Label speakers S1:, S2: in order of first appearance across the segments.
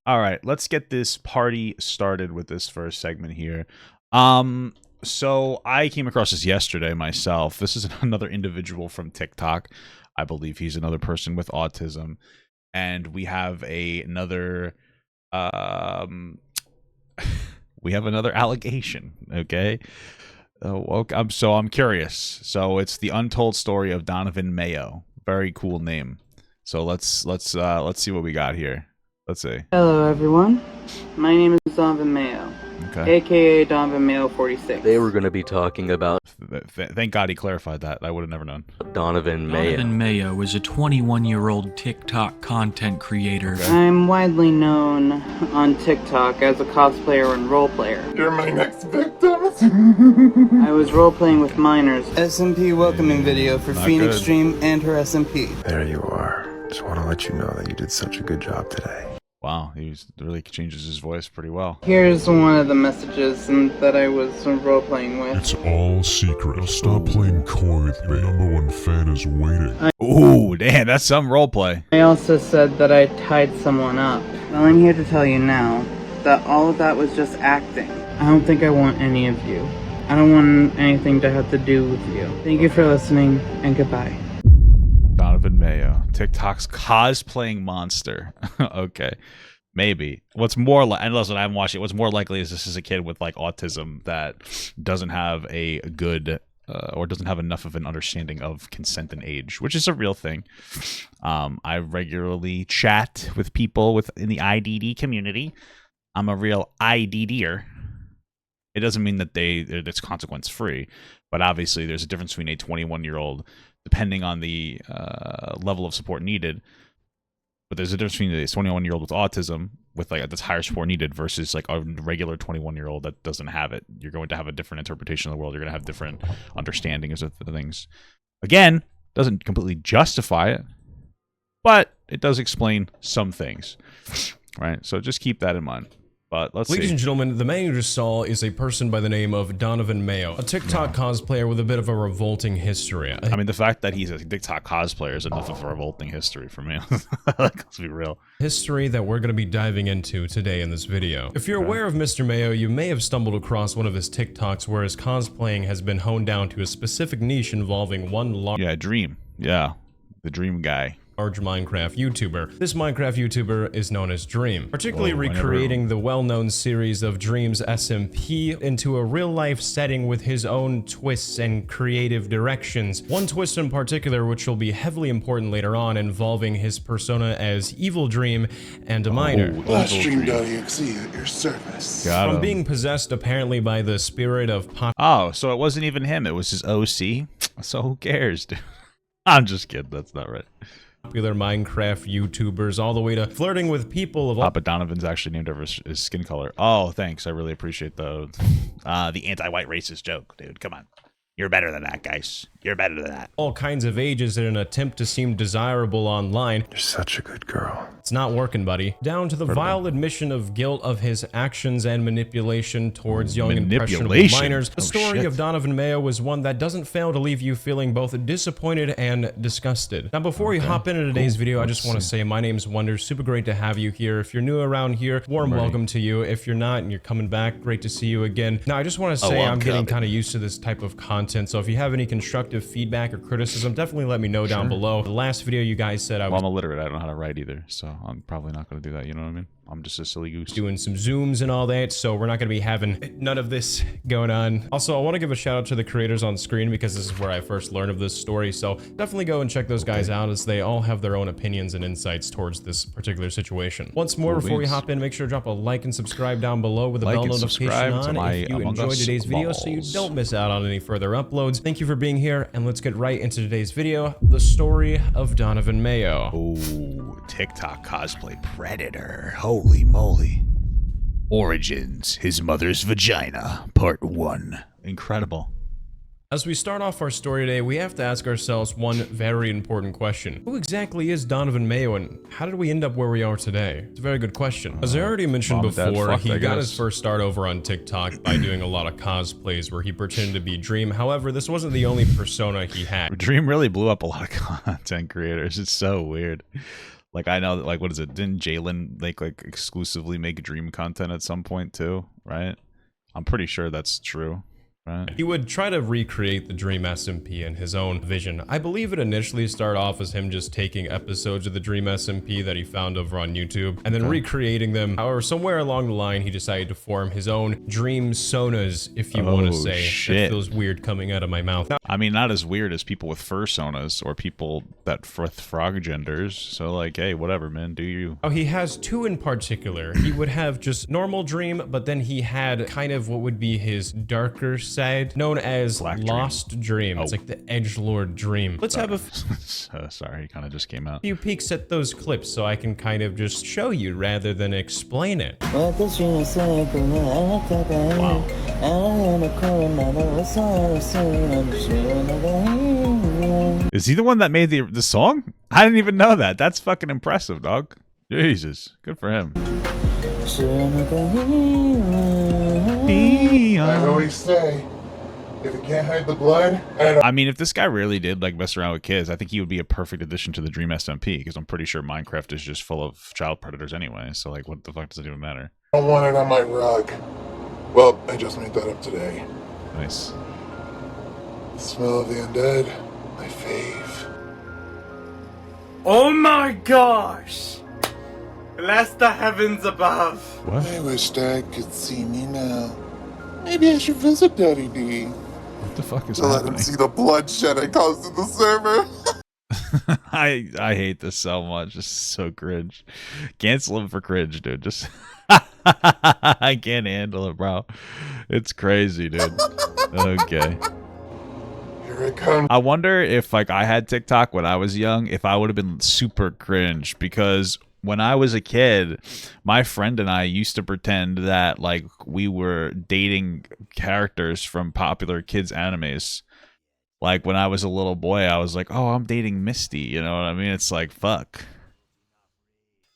S1: All right, let's get this party started with this first segment here. So I came across this yesterday myself. This is another individual from TikTok. I believe he's another person with autism, and we have another we have another allegation. Okay. So I'm curious. So it's the untold story of Donovan Mayo. Very cool name. So let's see what we got here. Let's see.
S2: Hello everyone, my name is Donovan Mayo, aka Donovan Mayo 46.
S3: They were going to be talking about
S1: Thank God he clarified that. I would have never known.
S3: Donovan Mayo.
S4: Donovan Mayo is a 21-year-old TikTok content creator.
S1: Okay.
S2: I'm widely known on TikTok as a cosplayer and role player.
S5: You're my next victim.
S2: I was role playing with minors. SMP welcoming video for
S1: Not
S2: Phoenix
S1: good.
S2: Stream and her SMP.
S5: There you are. Just want to let you know that you did such a good job today.
S1: Wow, really changes his voice pretty well.
S2: Here's one of the messages that I was role playing with.
S6: It's all secret. Now stop playing coy with me. Number one fan is waiting.
S1: Ooh, damn, that's some roleplay.
S2: I also said that I tied someone up. Well, I'm here to tell you now that all of that was just acting. I don't think I want any of you. I don't want anything to have to do with you. Thank you for listening, and goodbye.
S1: Donovan Mayo, TikTok's cosplaying monster. Okay, maybe. What's more like, and listen, I haven't watched it. What's more likely is this is a kid with like autism that doesn't have a good or doesn't have enough of an understanding of consent and age, which is a real thing. I regularly chat with people in the IDD community. I'm a real IDDer. It doesn't mean that it's consequence free, but obviously there's a difference between a 21-year-old, depending on the level of support needed. But there's a difference between a 21-year-old with autism with like that's higher support needed versus like a regular 21-year-old that doesn't have it. You're going to have a different interpretation of the world. You're going to have different understandings of the things. Again, doesn't completely justify it, but it does explain some things, right? So just keep that in mind. But let's
S7: Ladies
S1: see.
S7: and gentlemen, the man you just saw is a person by the name of Donovan Mayo, a TikTok cosplayer with a bit of a revolting history.
S1: I mean, the fact that he's a TikTok cosplayer is enough of a revolting history for me. Let's be real.
S7: History that we're going to be diving into today in this video. If you're aware of Mr. Mayo, you may have stumbled across one of his TikToks where his cosplaying has been honed down to a specific niche involving one large
S1: Dream. Yeah, the Dream guy.
S7: Minecraft YouTuber. This Minecraft YouTuber is known as Dream, particularly
S1: Whoa,
S7: recreating the well-known series of Dream's SMP into a real-life setting with his own twists and creative directions. One twist in particular, which will be heavily important later on, involving his persona as Evil Dream and a minor.
S5: Livestream.exe at your service.
S1: Got
S7: From
S1: him.
S7: being possessed apparently by the spirit of
S1: Oh, so it wasn't even him. It was his OC. So who cares, dude? I'm just kidding. That's not right.
S7: popular Minecraft YouTubers, all the way to flirting with people of all.
S1: But Donovan's actually named over his skin color. Oh, thanks. I really appreciate the anti-white racist joke, dude. Come on. You're better than that, guys. You're better than that.
S7: All kinds of ages in an attempt to seem desirable online.
S5: You're such a good girl.
S7: It's not working, buddy. Down to the vile admission of guilt of his actions and manipulation towards young impressionable minors. The story of Donovan Mayo was one that doesn't fail to leave you feeling both disappointed and disgusted. Now, before we hop into today's video, I just want to say my name's Wonder. Super great to have you here. If you're new around here, warm welcome to you. If you're not and you're coming back, great to see you again. Now, I just want to say I'm getting kind of used to this type of content. So if you have any constructive feedback or criticism, definitely let me know down below. The last video you guys said I was
S1: I'm illiterate. I don't know how to write either, so I'm probably not going to do that. You know what I mean? I'm just a silly goose.
S7: doing some zooms and all that, so we're not going to be having none of this going on. Also, I want to give a shout out to the creators on screen because this is where I first learned of this story, so definitely go and check those guys out as they all have their own opinions and insights towards this particular situation. Once more, before we hop in, make sure to drop a like and subscribe down below with the bell notification on if you enjoyed today's video so you don't miss out on any further uploads. Thank you for being here, and let's get right into today's video, the story of Donovan Mayo.
S1: Oh, TikTok cosplay predator. Holy moly. Origins, his mother's vagina, part 1. Incredible.
S7: As we start off our story today, we have to ask ourselves one very important question. Who exactly is Donovan Mayo and how did we end up where we are today? It's a very good question. As I already mentioned before, he got his first start over on TikTok by doing a lot of cosplays where he pretended to be Dream. However, this wasn't the only persona he had.
S1: Dream really blew up a lot of content creators. It's so weird. Like I know that, like, what is it? Didn't Jalen like exclusively make dream content at some point too? Right? I'm pretty sure that's true. Right?
S7: He would try to recreate the Dream SMP in his own vision. I believe it initially started off as him just taking episodes of the Dream SMP that he found over on YouTube and then recreating them. However, somewhere along the line, he decided to form his own Dream Sonas, if you want to say.
S1: Shit.
S7: That feels weird coming out of my mouth. Now,
S1: I mean, not as weird as people with fursonas or people that with frog genders. So like, hey, whatever, man, do you.
S7: he has two in particular. He would have just normal Dream, but then he had kind of what would be his darker side, known as
S1: Black
S7: Lost Dream. It's like the edgelord Dream. Let's have a
S1: sorry, he kind of just came out.
S7: few peeks at those clips so I can kind of just show you rather than explain it.
S1: Wow. Is he the one that made the song? I didn't even know that. That's fucking impressive, dog. Jesus, good for him.
S8: I always say, if you can't hide the blood,
S1: I mean, if this guy really did like mess around with kids, I think he would be a perfect addition to the Dream SMP, because I'm pretty sure Minecraft is just full of child predators anyway. So like, what the fuck does it even matter?
S8: I don't want it on my rug. Well, I just made that up today.
S1: Nice.
S8: The smell of the undead, my fave.
S2: Oh my gosh! Bless the heavens above.
S1: What?
S8: I wish Dad could see me now. Maybe I should visit Daddy D.
S1: What the fuck is
S8: to let
S1: happening?
S8: him see the bloodshed I caused in the server.
S1: I hate this so much. It's so cringe. Cancel him for cringe, dude. Just I can't handle it, bro. It's crazy, dude. Okay.
S8: Here it comes.
S1: I wonder if like I had TikTok when I was young, if I would have been super cringe, because when I was a kid, my friend and I used to pretend that like we were dating characters from popular kids animes. Like when I was a little boy, I was like, "Oh, I'm dating Misty." You know what I mean? It's like, fuck.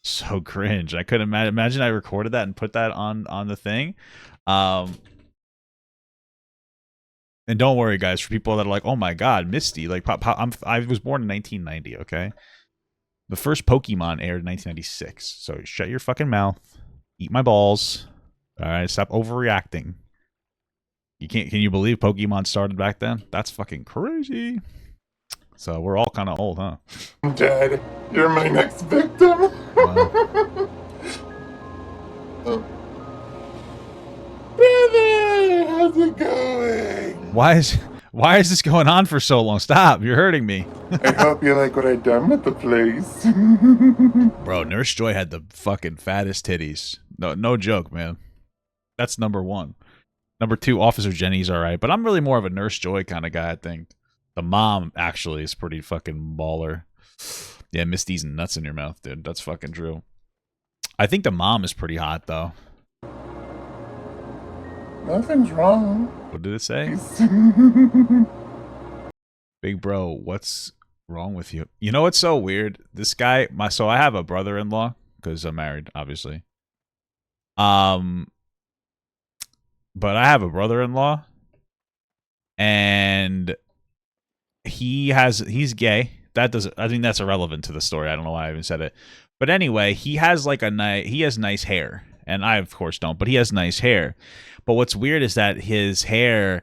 S1: So cringe. I couldn't imagine I recorded that and put that on the thing. And don't worry, guys, for people that are like, "Oh my God, Misty!" Like, I was born in 1990. Okay, the first Pokemon aired in 1996. So shut your fucking mouth, eat my balls. All right, stop overreacting. You can't. Can you believe Pokemon started back then? That's fucking crazy. So we're all kind of old, huh?
S8: Dad, you're my next victim. Brother, how's it going?
S1: Why is this going on for so long? Stop! You're hurting me.
S8: I hope you like what I done with the place.
S1: Bro, Nurse Joy had the fucking fattest titties. No joke, man. That's number one. Number two, Officer Jenny's alright, but I'm really more of a Nurse Joy kind of guy, I think. The mom, actually, is pretty fucking baller. Yeah, Misty's nuts in your mouth, dude. That's fucking true. I think the mom is pretty hot, though.
S8: Nothing's wrong.
S1: What did it say? Big bro, what's wrong with you? You know what's so weird? This guy, so I have a brother-in-law, because I'm married, obviously. But I have a brother-in-law, and he's gay. That doesn't, I think that's irrelevant to the story. I don't know why I even said it. But anyway, he has like he has nice hair, and I of course don't, but he has nice hair. But what's weird is that his hair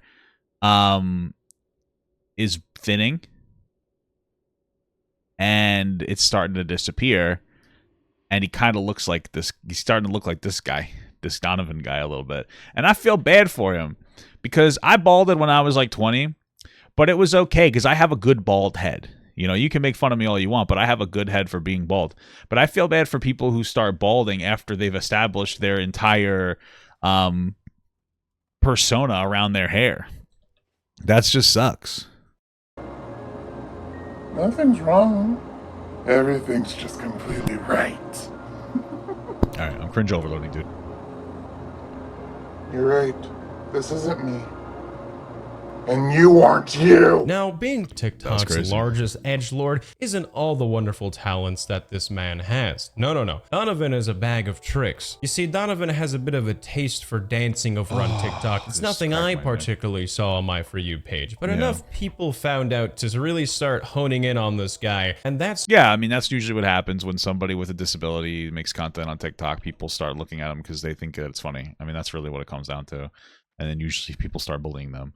S1: is thinning, and it's starting to disappear, and he kind of looks like this. He's starting to look like this guy, this Donovan guy, a little bit. And I feel bad for him because I balded when I was like 20, but it was okay because I have a good bald head. You know, you can make fun of me all you want, but I have a good head for being bald. But I feel bad for people who start balding after they've established their entire persona around their hair. That just sucks.
S8: Nothing's wrong. Everything's just completely right.
S1: Alright, I'm cringe overloading, dude.
S8: You're right. This isn't me. And you aren't you!
S7: Now, being TikTok's
S1: crazy.
S7: largest edgelord isn't all the wonderful talents that this man has. No. Donovan is a bag of tricks. You see, Donovan has a bit of a taste for dancing over on TikTok. It's nothing I particularly saw on my For You page, but enough people found out to really start honing in on this guy, and that's...
S1: Yeah, I mean, that's usually what happens when somebody with a disability makes content on TikTok. People start looking at them because they think that it's funny. I mean, that's really what it comes down to. And then usually people start bullying them.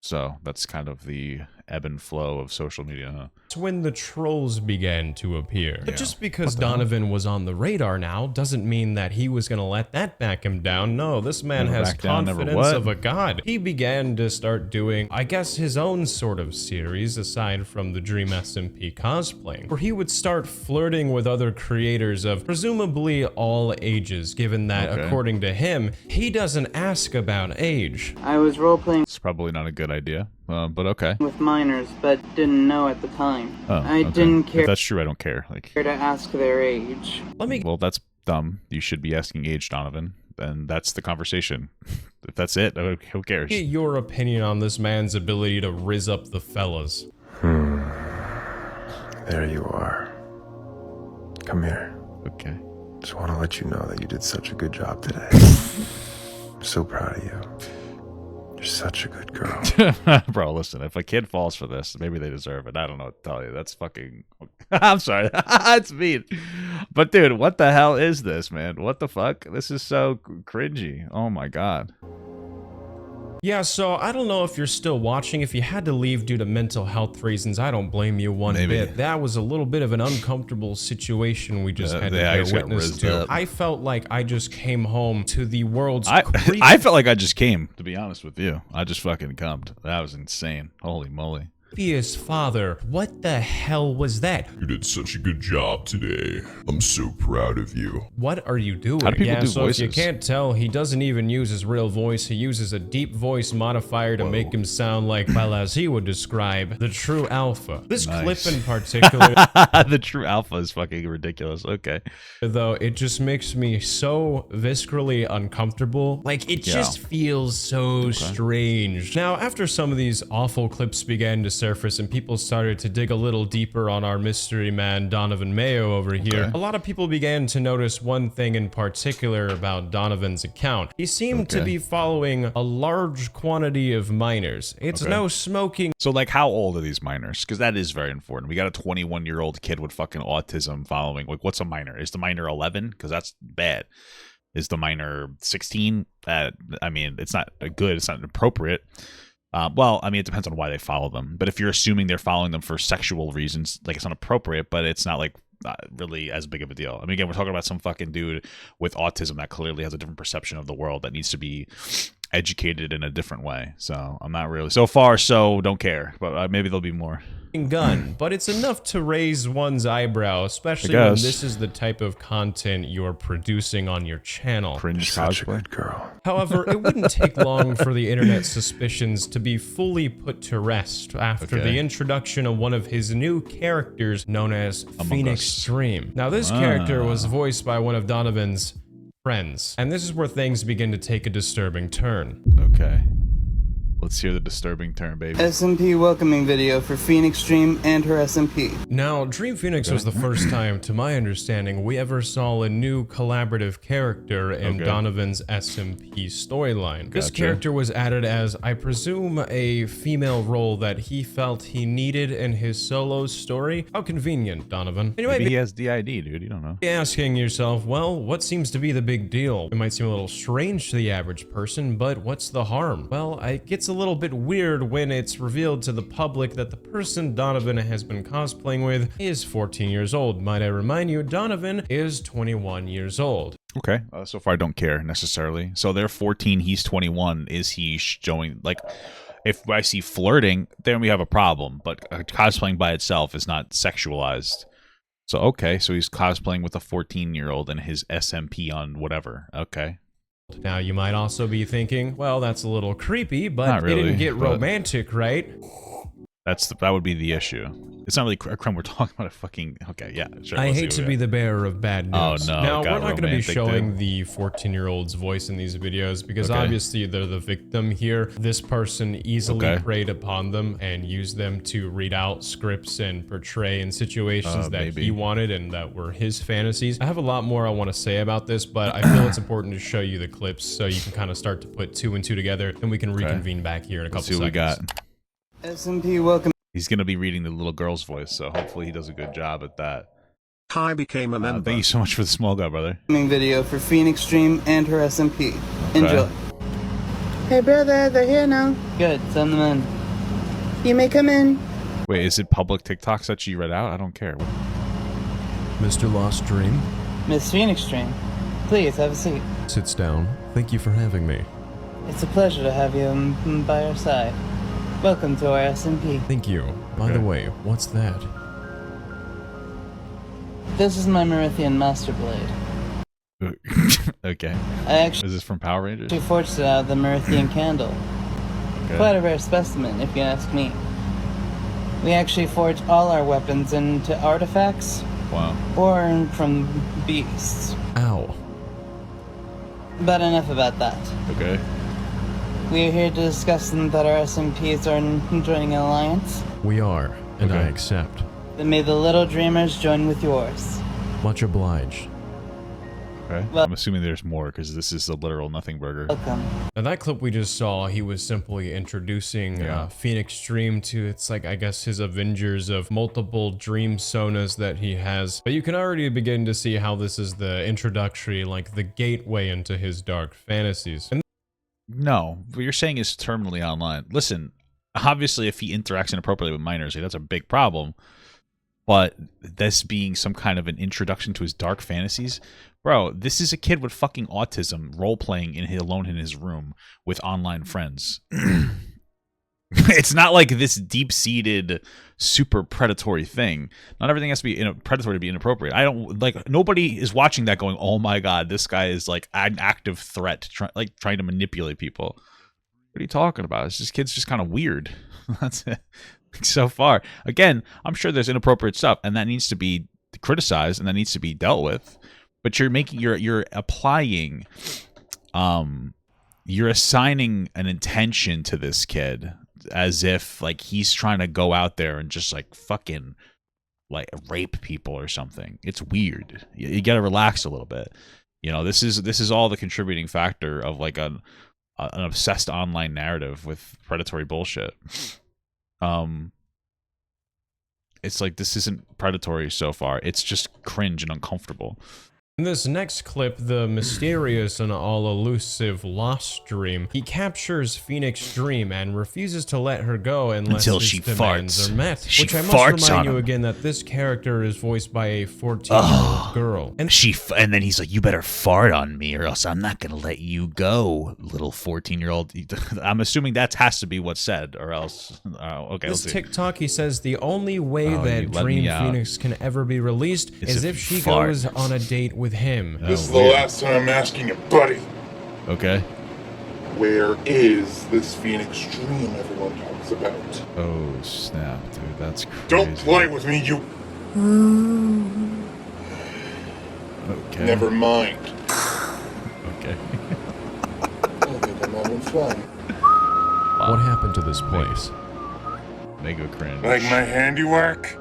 S1: So that's kind of the ebb and flow of social media, huh?
S7: It's when the trolls began to appear. But just because Donovan was on the radar now doesn't mean that he was going to let that back him down. No, this man
S1: Never
S7: has
S1: back down, never
S7: confidence
S1: what?
S7: of a god. He began to start doing, I guess, his own sort of series aside from the Dream SMP cosplaying, where he would start flirting with other creators of presumably all ages, given that, according to him, he doesn't ask about age.
S2: I was roleplaying
S1: It's probably not a good idea, but okay.
S2: with minors, but didn't know at the time.
S1: Oh,
S2: I
S1: okay.
S2: didn't
S1: If
S2: care
S1: that's true, I don't care. Like,
S2: to ask their age.
S1: well, that's dumb. You should be asking age, Donovan. And that's the conversation. If that's it, who cares?
S7: Get your opinion on this man's ability to rizz up the fellas.
S5: There you are. Come here.
S1: Okay.
S5: Just want to let you know that you did such a good job today. I'm so proud of you. You're such a good girl.
S1: Bro, listen, if a kid falls for this, maybe they deserve it. I don't know what to tell you. That's fucking... I'm sorry. It's mean. But, dude, what the hell is this, man? What the fuck? This is so cringy. Oh, my God.
S7: Yeah, so I don't know if you're still watching. If you had to leave due to mental health reasons, I don't blame you one bit. That was a little bit of an uncomfortable situation we just had to bear witness to. I felt like I just came home to the world's
S1: I felt like I just came, to be honest with you. I just fucking cummed. That was insane. Holy moly.
S7: creepiest father. What the hell was that?
S6: You did such a good job today. I'm so proud of you.
S7: What are you doing?
S1: How do people do
S7: so
S1: voices?
S7: if you can't tell, he doesn't even use his real voice. He uses a deep voice modifier to make him sound like, well, as he would describe, the true alpha. This clip in particular,
S1: the true alpha is fucking ridiculous. Okay.
S7: though, it just makes me so viscerally uncomfortable. Like, it just feels so strange. Now, after some of these awful clips began to surface and people started to dig a little deeper on our mystery man, Donovan Mayo over here, a lot of people began to notice one thing in particular about Donovan's account. He seemed to be following a large quantity of minors. It's no smoking.
S1: So, like, how old are these minors? Because that is very important. We got a 21-year-old kid with fucking autism following. Like, what's a minor? Is the minor 11? Because that's bad. Is the minor 16? I mean, it's not good. It's not appropriate. Well, I mean, it depends on why they follow them. But if you're assuming they're following them for sexual reasons, like, it's not appropriate, but it's not, like, really as big of a deal. I mean, again, we're talking about some fucking dude with autism that clearly has a different perception of the world that needs to be educated in a different way. So I'm not really, so far, so don't care, but maybe there'll be more.
S7: Gun, but it's enough to raise one's eyebrow, especially when this is the type of content you're producing on your channel.
S1: Cringe
S5: Such a
S1: cosplay.
S5: good girl.
S7: However, it wouldn't take long for the internet suspicions to be fully put to rest after the introduction of one of his new characters known as Phoenix Dream. Now, this character was voiced by one of Donovan's friends, and this is where things begin to take a disturbing turn.
S1: Okay. Let's hear the disturbing turn, baby.
S2: SMP welcoming video for Phoenix Dream and her SMP.
S7: Now, Dream Phoenix was the first time, to my understanding, we ever saw a new collaborative character in Donovan's SMP storyline. This character was added as, I presume, a female role that he felt he needed in his solo story. How convenient, Donovan. And you might
S1: Maybe
S7: be
S1: he has DID, dude. You don't know.
S7: asking yourself, well, what seems to be the big deal? It might seem a little strange to the average person, but what's the harm? Well, it gets a little bit weird when it's revealed to the public that the person Donovan has been cosplaying with is 14 years old. Might I remind you, Donovan is 21 years old.
S1: Okay. So far, I don't care necessarily. So they're 14, he's 21. Is he showing, like, if I see flirting, then we have a problem. But cosplaying by itself is not sexualized. So, okay. So he's cosplaying with a 14-year-old and his SMP on whatever. Okay.
S7: Now, you might also be thinking, well, that's a little creepy, but
S1: Not really,
S7: it didn't get
S1: but-
S7: romantic, right?
S1: That would be the issue. It's not really a crime. We're talking about a fucking... Okay, yeah, sure.
S7: I
S1: we'll
S7: hate
S1: see
S7: to
S1: what
S7: be
S1: we
S7: the bearer of bad news.
S1: Oh, no,
S7: Now,
S1: it
S7: we're
S1: got
S7: not going to be
S1: romantic,
S7: showing
S1: dude.
S7: the 14-year-old's voice in these videos because
S1: Okay.
S7: obviously they're the victim here. This person easily
S1: Okay.
S7: preyed upon them and used them to read out scripts and portray in situations that
S1: maybe.
S7: he wanted and that were his fantasies. I have a lot more I want to say about this, but I feel it's important to show you the clips so you can kind of start to put two and two together, and we can reconvene back here in a couple
S1: Let's see what
S7: seconds.
S1: we got.
S2: SMP, welcome.
S1: He's going to be reading the little girl's voice, so hopefully he does a good job at that.
S9: I became a member.
S1: Thank you so much for the small guy, brother.
S2: Video for Phoenix Dream and her SMP. Enjoy. Hey brother, they're here now. Good, send them in. You may come in.
S1: Wait, is it public TikToks that you read out? I don't care.
S7: Mr. Lost Dream,
S2: Miss Phoenix Dream, please have a seat.
S7: sits down. Thank you for having me.
S2: It's a pleasure to have you by our side. Welcome to our SMP.
S7: Thank you. By the way, what's that?
S2: This is my Merithian Master Blade.
S1: Okay.
S2: I actually
S1: Is this from Power Rangers?
S2: forged it out of the Merithian candle.
S1: Okay.
S2: Quite a rare specimen, if you ask me. We actually forge all our weapons into artifacts
S1: Wow.
S2: or from beasts.
S7: Ow.
S2: But enough about that.
S1: Okay.
S2: We are here to discuss that our SMPs are joining an alliance.
S7: We are, and I
S1: Okay.
S7: accept.
S2: Then may the little dreamers join with yours.
S7: Much obliged.
S1: Okay.
S2: Well-
S1: I'm assuming there's more because this is a literal nothing burger.
S2: Welcome.
S7: Now that clip we just saw, he was simply introducing
S1: Yeah.
S7: Phoenix Dream to, it's like, I guess, his Avengers of multiple dream sonas that he has. But you can already begin to see how this is the introductory, like the gateway into his dark fantasies. And
S1: No, what you're saying is terminally online. Listen, obviously, if he interacts inappropriately with minors, that's a big problem. But this being some kind of an introduction to his dark fantasies, bro, this is a kid with fucking autism role-playing alone in his room with online friends. It's not like this deep-seated, super predatory thing. Not everything has to be predatory to be inappropriate. I don't like. Nobody is watching that going, "Oh my god, this guy is like an active threat, trying to manipulate people." What are you talking about? It's just kid's just kind of weird. That's it. So far, again, I'm sure there's inappropriate stuff, and that needs to be criticized and that needs to be dealt with. But you're applying, you're assigning an intention to this kid as if like he's trying to go out there and just like fucking like rape people or something. It's weird. You got to relax a little bit. You know, this is all the contributing factor of like an obsessed online narrative with predatory bullshit. It's like this isn't predatory so far. It's just cringe and uncomfortable.
S7: in this next clip, the mysterious and all-elusive Lost Dream, he captures Phoenix Dream and refuses to let her go unless
S1: Until
S7: his
S1: she
S7: demands
S1: farts.
S7: are met.
S1: She
S7: Which I
S1: farts
S7: must
S1: on
S7: remind you
S1: him.
S7: again that this character is voiced by a 14-year-old girl. And
S1: And then he's like, "You better fart on me, or else I'm not gonna let you go, little 14-year-old." I'm assuming that has to be what's said, or else. Okay,
S7: this
S1: let's see.
S7: TikTok, he says the only way
S1: Oh,
S7: that
S1: you let
S7: Dream
S1: me out.
S7: Phoenix can ever be released
S1: Is
S7: is
S1: if
S7: if
S1: you
S7: she
S1: fart.
S7: goes on a date with him.
S8: This is the
S1: weird.
S8: last time I'm asking you, buddy.
S1: Okay.
S8: Where is this Phoenix Dream everyone talks about?
S1: Oh snap, dude, that's crazy.
S8: Don't play with me, you.
S1: Okay.
S8: Never mind.
S1: Okay.
S8: I think I'm having fun.
S7: What happened to this place?
S1: Mega cringe.
S8: Like my handiwork?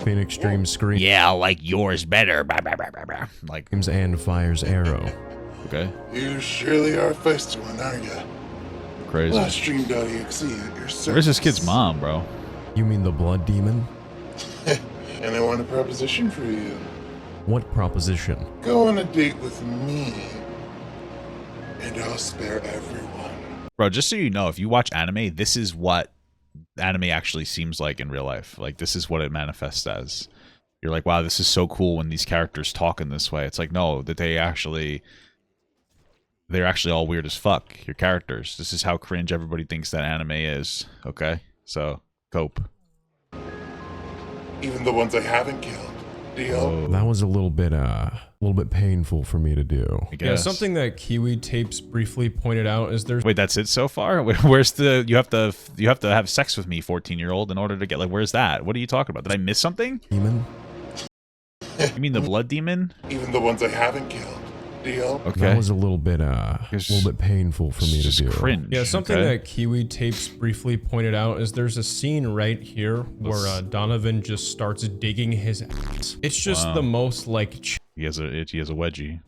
S7: Phoenix Dream screams
S1: Yeah, I like yours better. Bah, bah, bah, bah, bah. Like,
S7: and fires arrow.
S1: okay,
S8: You surely are a feisty one, aren't you?
S1: crazy.
S8: Livestream.exe at your service.
S1: Where's this kid's mom, bro?
S7: You mean the blood demon?
S8: And I want a proposition for you.
S7: What proposition?
S8: Go on a date with me, and I'll spare everyone.
S1: Bro, just so you know, if you watch anime, this is what anime actually seems like in real life. Like, this is what it manifests as. You're like, wow, this is so cool when these characters talk in this way. It's like, no, that they're actually all weird as fuck. Your characters. This is how cringe everybody thinks that anime is. Okay? So, cope.
S8: Even the ones I haven't killed. Deal?
S7: That was a little bit painful for me to do.
S1: I
S7: Yeah,
S1: guess.
S7: something that Kiwi Tapes briefly pointed out is there's
S1: Wait, that's it so far? Where's the you have to have sex with me, 14-year-old, in order to get, like, where's that? What are you talking about? Did I miss something?
S7: demon.
S1: You mean the blood demon?
S8: Even the ones I haven't killed. Deal?
S1: Okay.
S7: That was a little bit painful for me to
S1: just
S7: do.
S1: cringe.
S7: Yeah, something
S1: okay?
S7: that Kiwi Tapes briefly pointed out is there's a scene right here where Donovan just starts digging his ass. It's just the most like
S1: He has a wedgie.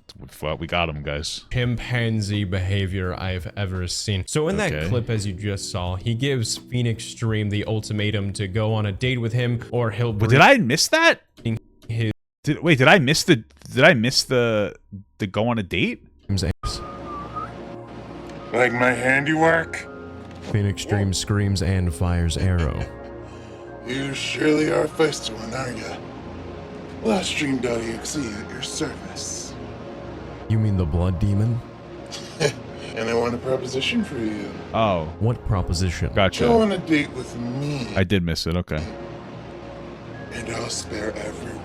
S1: Well, we got him, guys.
S7: chimpanzee behavior I've ever seen. So in that
S1: Okay.
S7: clip, as you just saw, he gives Phoenix Stream the ultimatum to go on a date with him, or he'll
S1: But
S7: bring
S1: did I miss that?
S7: his
S1: Did I miss the go on a date?
S7: ass.
S8: Like my handiwork?
S7: Phoenix Stream screams and fires arrow.
S8: You surely are a feisty one, aren't you? Well, Stream.exe at your service.
S7: You mean the blood demon?
S8: And I want a proposition for you.
S1: Oh,
S7: What proposition?
S1: gotcha.
S8: Go on a date with me,
S1: I did miss it. Okay.
S8: and I'll spare everyone.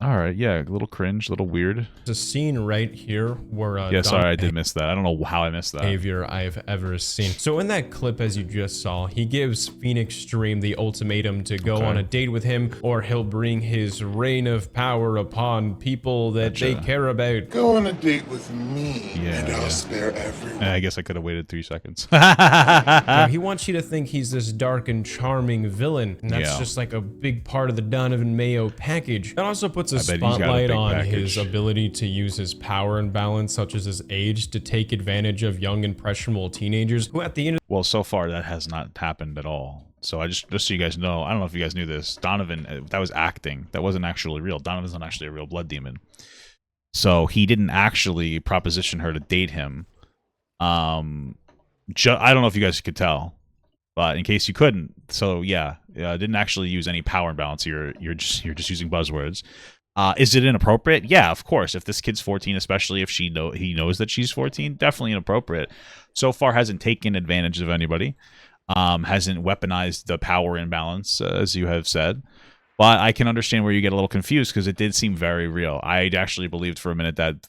S1: All right. Yeah, a little cringe, a little weird.
S7: There's a scene right here where
S1: Yeah, sorry, I did miss that. I don't know how I missed that.
S7: behavior I've ever seen. So in that clip, as you just saw, he gives Phoenix Stream the ultimatum to go on a date with him, or he'll bring his reign of power upon people that they
S1: Gotcha.
S7: care about.
S8: Go on a date with me,
S1: Yeah,
S8: and I'll
S1: yeah.
S8: spare everyone.
S1: I guess I could have waited 3 seconds.
S7: Now, he wants you to think he's this dark and charming villain, and that's
S1: Yeah.
S7: just like a big part of the Donovan Mayo package. It also puts a
S1: bet he's got a
S7: spotlight
S1: big
S7: on
S1: package.
S7: his ability to use his power and balance, such as his age, to take advantage of young impressionable teenagers who at the end
S1: Well, so far that has not happened at all. So I just so you guys know, I don't know if you guys knew this. Donovan, that was acting. That wasn't actually real. Donovan's not actually a real blood demon. So he didn't actually proposition her to date him. I don't know if you guys could tell, but in case you couldn't, so yeah, didn't actually use any power imbalance. You're just using buzzwords. Is it inappropriate? Yeah, of course. If this kid's 14, especially if he knows that she's 14, definitely inappropriate. So far, hasn't taken advantage of anybody. Hasn't weaponized the power imbalance, as you have said. But I can understand where you get a little confused because it did seem very real. I actually believed for a minute that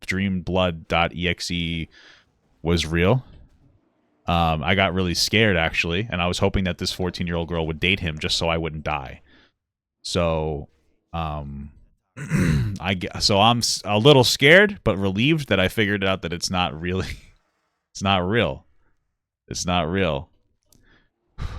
S1: dreamblood.exe was real. I got really scared, actually, and I was hoping that this 14-year-old girl would date him just so I wouldn't die. So, I'm a little scared, but relieved that I figured out that it's not really, it's not real. It's not real.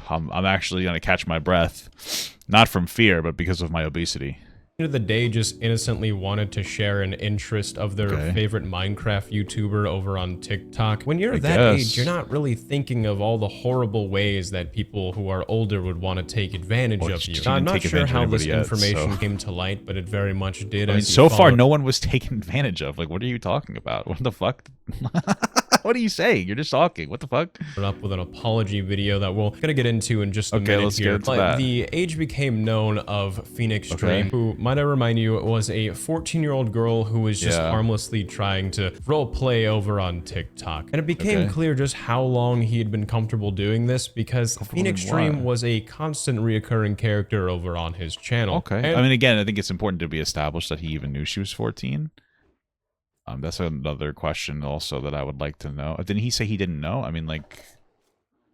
S1: I'm actually gonna catch my breath, not from fear, but because of my obesity.
S7: of the day just innocently wanted to share an interest of their favorite Minecraft YouTuber over on TikTok. When you're that age, you're not really thinking of all the horrible ways that people who are older would want to take advantage of you. I'm not sure how this information came to light, but it very much did.
S1: I mean, so far, no one was taken advantage of. Like, what are you talking about? What the fuck? What are you saying? You're just talking. What the fuck?
S7: Up with an apology video that we're gonna get into in just a minute
S1: let's
S7: here.
S1: get into
S7: But
S1: that.
S7: the age became known of Phoenix Stream, who, might I remind you, was a 14-year-old girl who was just harmlessly trying to role play over on TikTok. And it became clear just how long he had been comfortable doing this because Phoenix Stream was a constant reoccurring character over on his channel.
S1: Okay. I mean, again, I think it's important to be established that he even knew she was 14. That's another question also that I would like to know. Didn't he say he didn't know? I mean, like,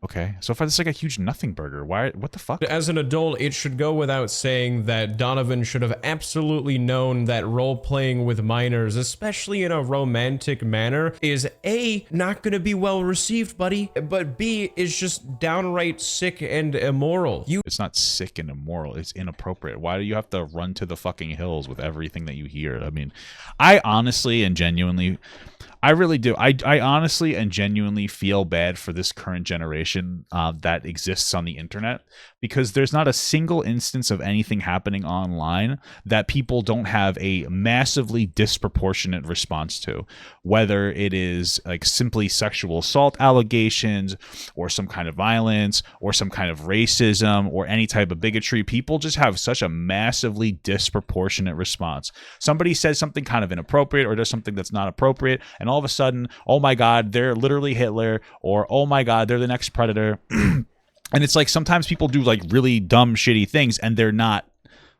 S1: okay. So far, this is like a huge nothing burger. Why? What the fuck?
S7: As an adult, it should go without saying that Donovan should have absolutely known that role-playing with minors, especially in a romantic manner, is A, not going to be well received, buddy, but B, is just downright sick and immoral.
S1: It's not sick and immoral. It's inappropriate. Why do you have to run to the fucking hills with everything that you hear? I mean, I honestly and genuinely... I really do. I honestly and genuinely feel bad for this current generation that exists on the internet, because there's not a single instance of anything happening online that people don't have a massively disproportionate response to, whether it is like simply sexual assault allegations or some kind of violence or some kind of racism or any type of bigotry. People just have such a massively disproportionate response. Somebody says something kind of inappropriate or does something that's not appropriate, and all of a sudden, oh my God, they're literally Hitler, or oh my God, they're the next Predator. And it's like sometimes people do like really dumb, shitty things, and they're not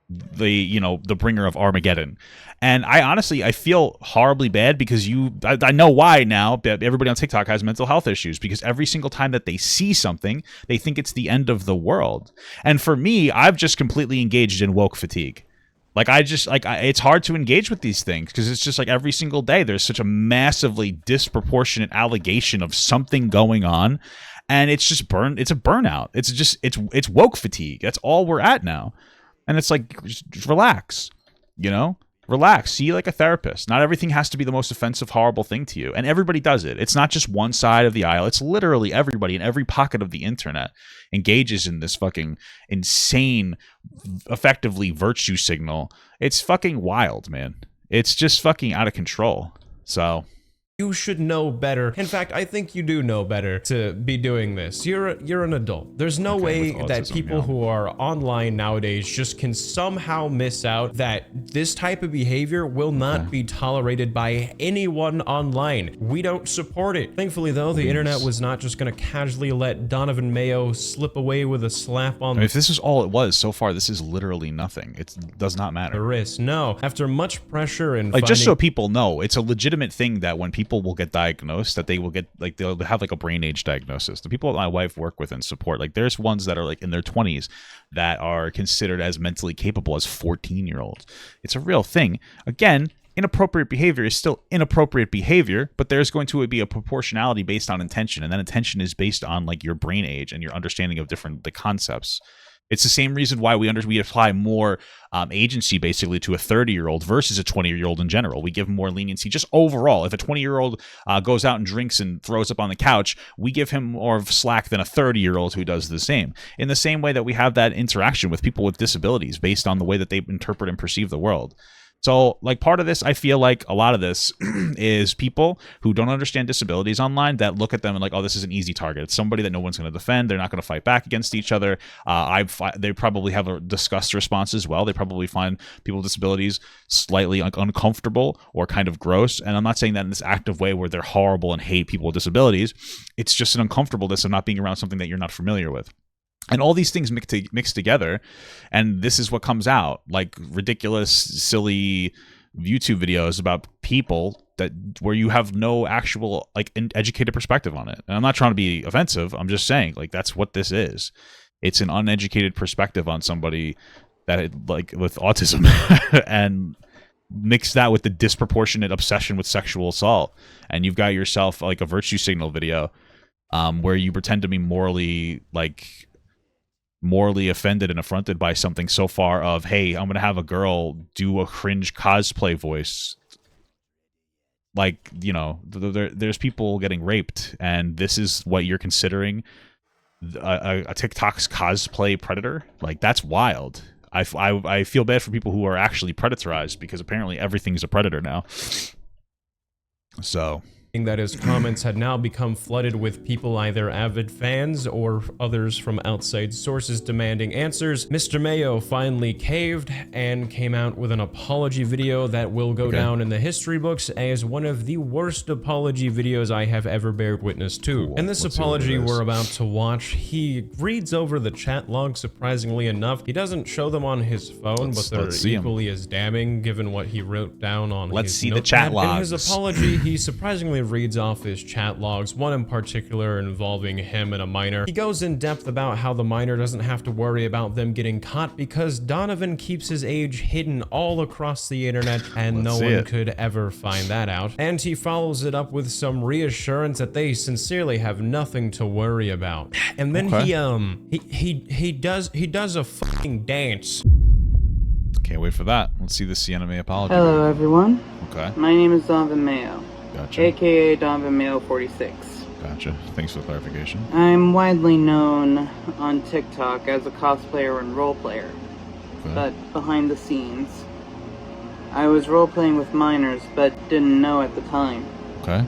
S1: the bringer of Armageddon. And I feel horribly bad because I know why now. Everybody on TikTok has mental health issues because every single time that they see something, they think it's the end of the world. And for me, I've just completely engaged in woke fatigue. Like it's hard to engage with these things because it's just like every single day there's such a massively disproportionate allegation of something going on, and it's just it's a burnout. It's woke fatigue. That's all we're at now. And it's like, just relax, relax, see like a therapist. Not everything has to be the most offensive, horrible thing to you. And everybody does it. It's not just one side of the aisle. It's literally everybody in every pocket of the internet engages in this fucking insane, effectively virtue signal. It's fucking wild, man. It's just fucking out of control. So...
S7: You should know better. In fact, I think you do know better to be doing this. You're an adult. There's no way that people who are online nowadays just can somehow miss out that this type of behavior will not be tolerated by anyone online. We don't support it. Thankfully, though, the internet was not just going to casually let Donovan Mayo slip away with a slap on
S1: if this is all it was so far, this is literally nothing. It does not matter.
S7: The wrist. No. After much pressure and
S1: just so people know, it's a legitimate thing that when people will get diagnosed, that they will get they'll have like a brain age diagnosis. The people that my wife work with and support, like there's ones that are like in their 20s that are considered as mentally capable as 14-year-olds. It's a real thing. Again, inappropriate behavior is still inappropriate behavior, but there's going to be a proportionality based on intention, and that intention is based on like your brain age and your understanding of the concepts. It's the same reason why we apply more agency basically to a 30-year-old versus a 20-year-old in general. We give more leniency just overall. If a 20-year-old goes out and drinks and throws up on the couch, we give him more of slack than a 30-year-old who does the same. In the same way that we have that interaction with people with disabilities based on the way that they interpret and perceive the world. So, like, part of this, I feel like a lot of this is people who don't understand disabilities online that look at them and like, oh, this is an easy target. It's somebody that no one's going to defend. They're not going to fight back against each other. They probably have a disgust response as well. They probably find people with disabilities slightly uncomfortable or kind of gross. And I'm not saying that in this active way where they're horrible and hate people with disabilities. It's just an uncomfortableness of not being around something that you're not familiar with. And all these things mix together, and this is what comes out, like ridiculous, silly YouTube videos about people where you have no actual like educated perspective on it. And I'm not trying to be offensive. I'm just saying like that's what this is. It's an uneducated perspective on somebody that like with autism, and mix that with the disproportionate obsession with sexual assault, and you've got yourself like a virtue signal video, where you pretend to be morally offended and affronted by something so far of, hey, I'm gonna have a girl do a cringe cosplay voice. Like, there's people getting raped, and this is what you're considering a TikTok's cosplay predator. Like, that's wild. I feel bad for people who are actually predatorized because apparently everything's a predator now. So
S7: that his comments had now become flooded with people, either avid fans or others from outside sources demanding answers. Mr. Mayo finally caved and came out with an apology video that will go down in the history books as one of the worst apology videos I have ever bared witness to. And this apology we're about to watch, he reads over the chat log, surprisingly enough. He doesn't show them on his phone, but they're equally as damning given what he wrote down on
S1: Let's
S7: his
S1: see
S7: notepad.
S1: the chat logs.
S7: In his apology, he surprisingly reads off his chat logs, one in particular involving him and a minor. He goes in depth about how the minor doesn't have to worry about them getting caught because Donovan keeps his age hidden all across the internet and no one could ever find that out. And he follows it up with some reassurance that they sincerely have nothing to worry about. And then he does a fucking dance.
S1: Can't wait for that. Let's see the CNMA apology.
S2: Hello, everyone.
S1: Okay.
S2: My name is Donovan Mayo.
S1: Gotcha.
S2: AKA Donovan Mayo 46.
S1: Gotcha. Thanks for the clarification.
S2: I'm widely known on TikTok as a cosplayer and role player.
S1: Okay.
S2: But behind the scenes, I was role playing with minors, but didn't know at the time.
S1: Okay.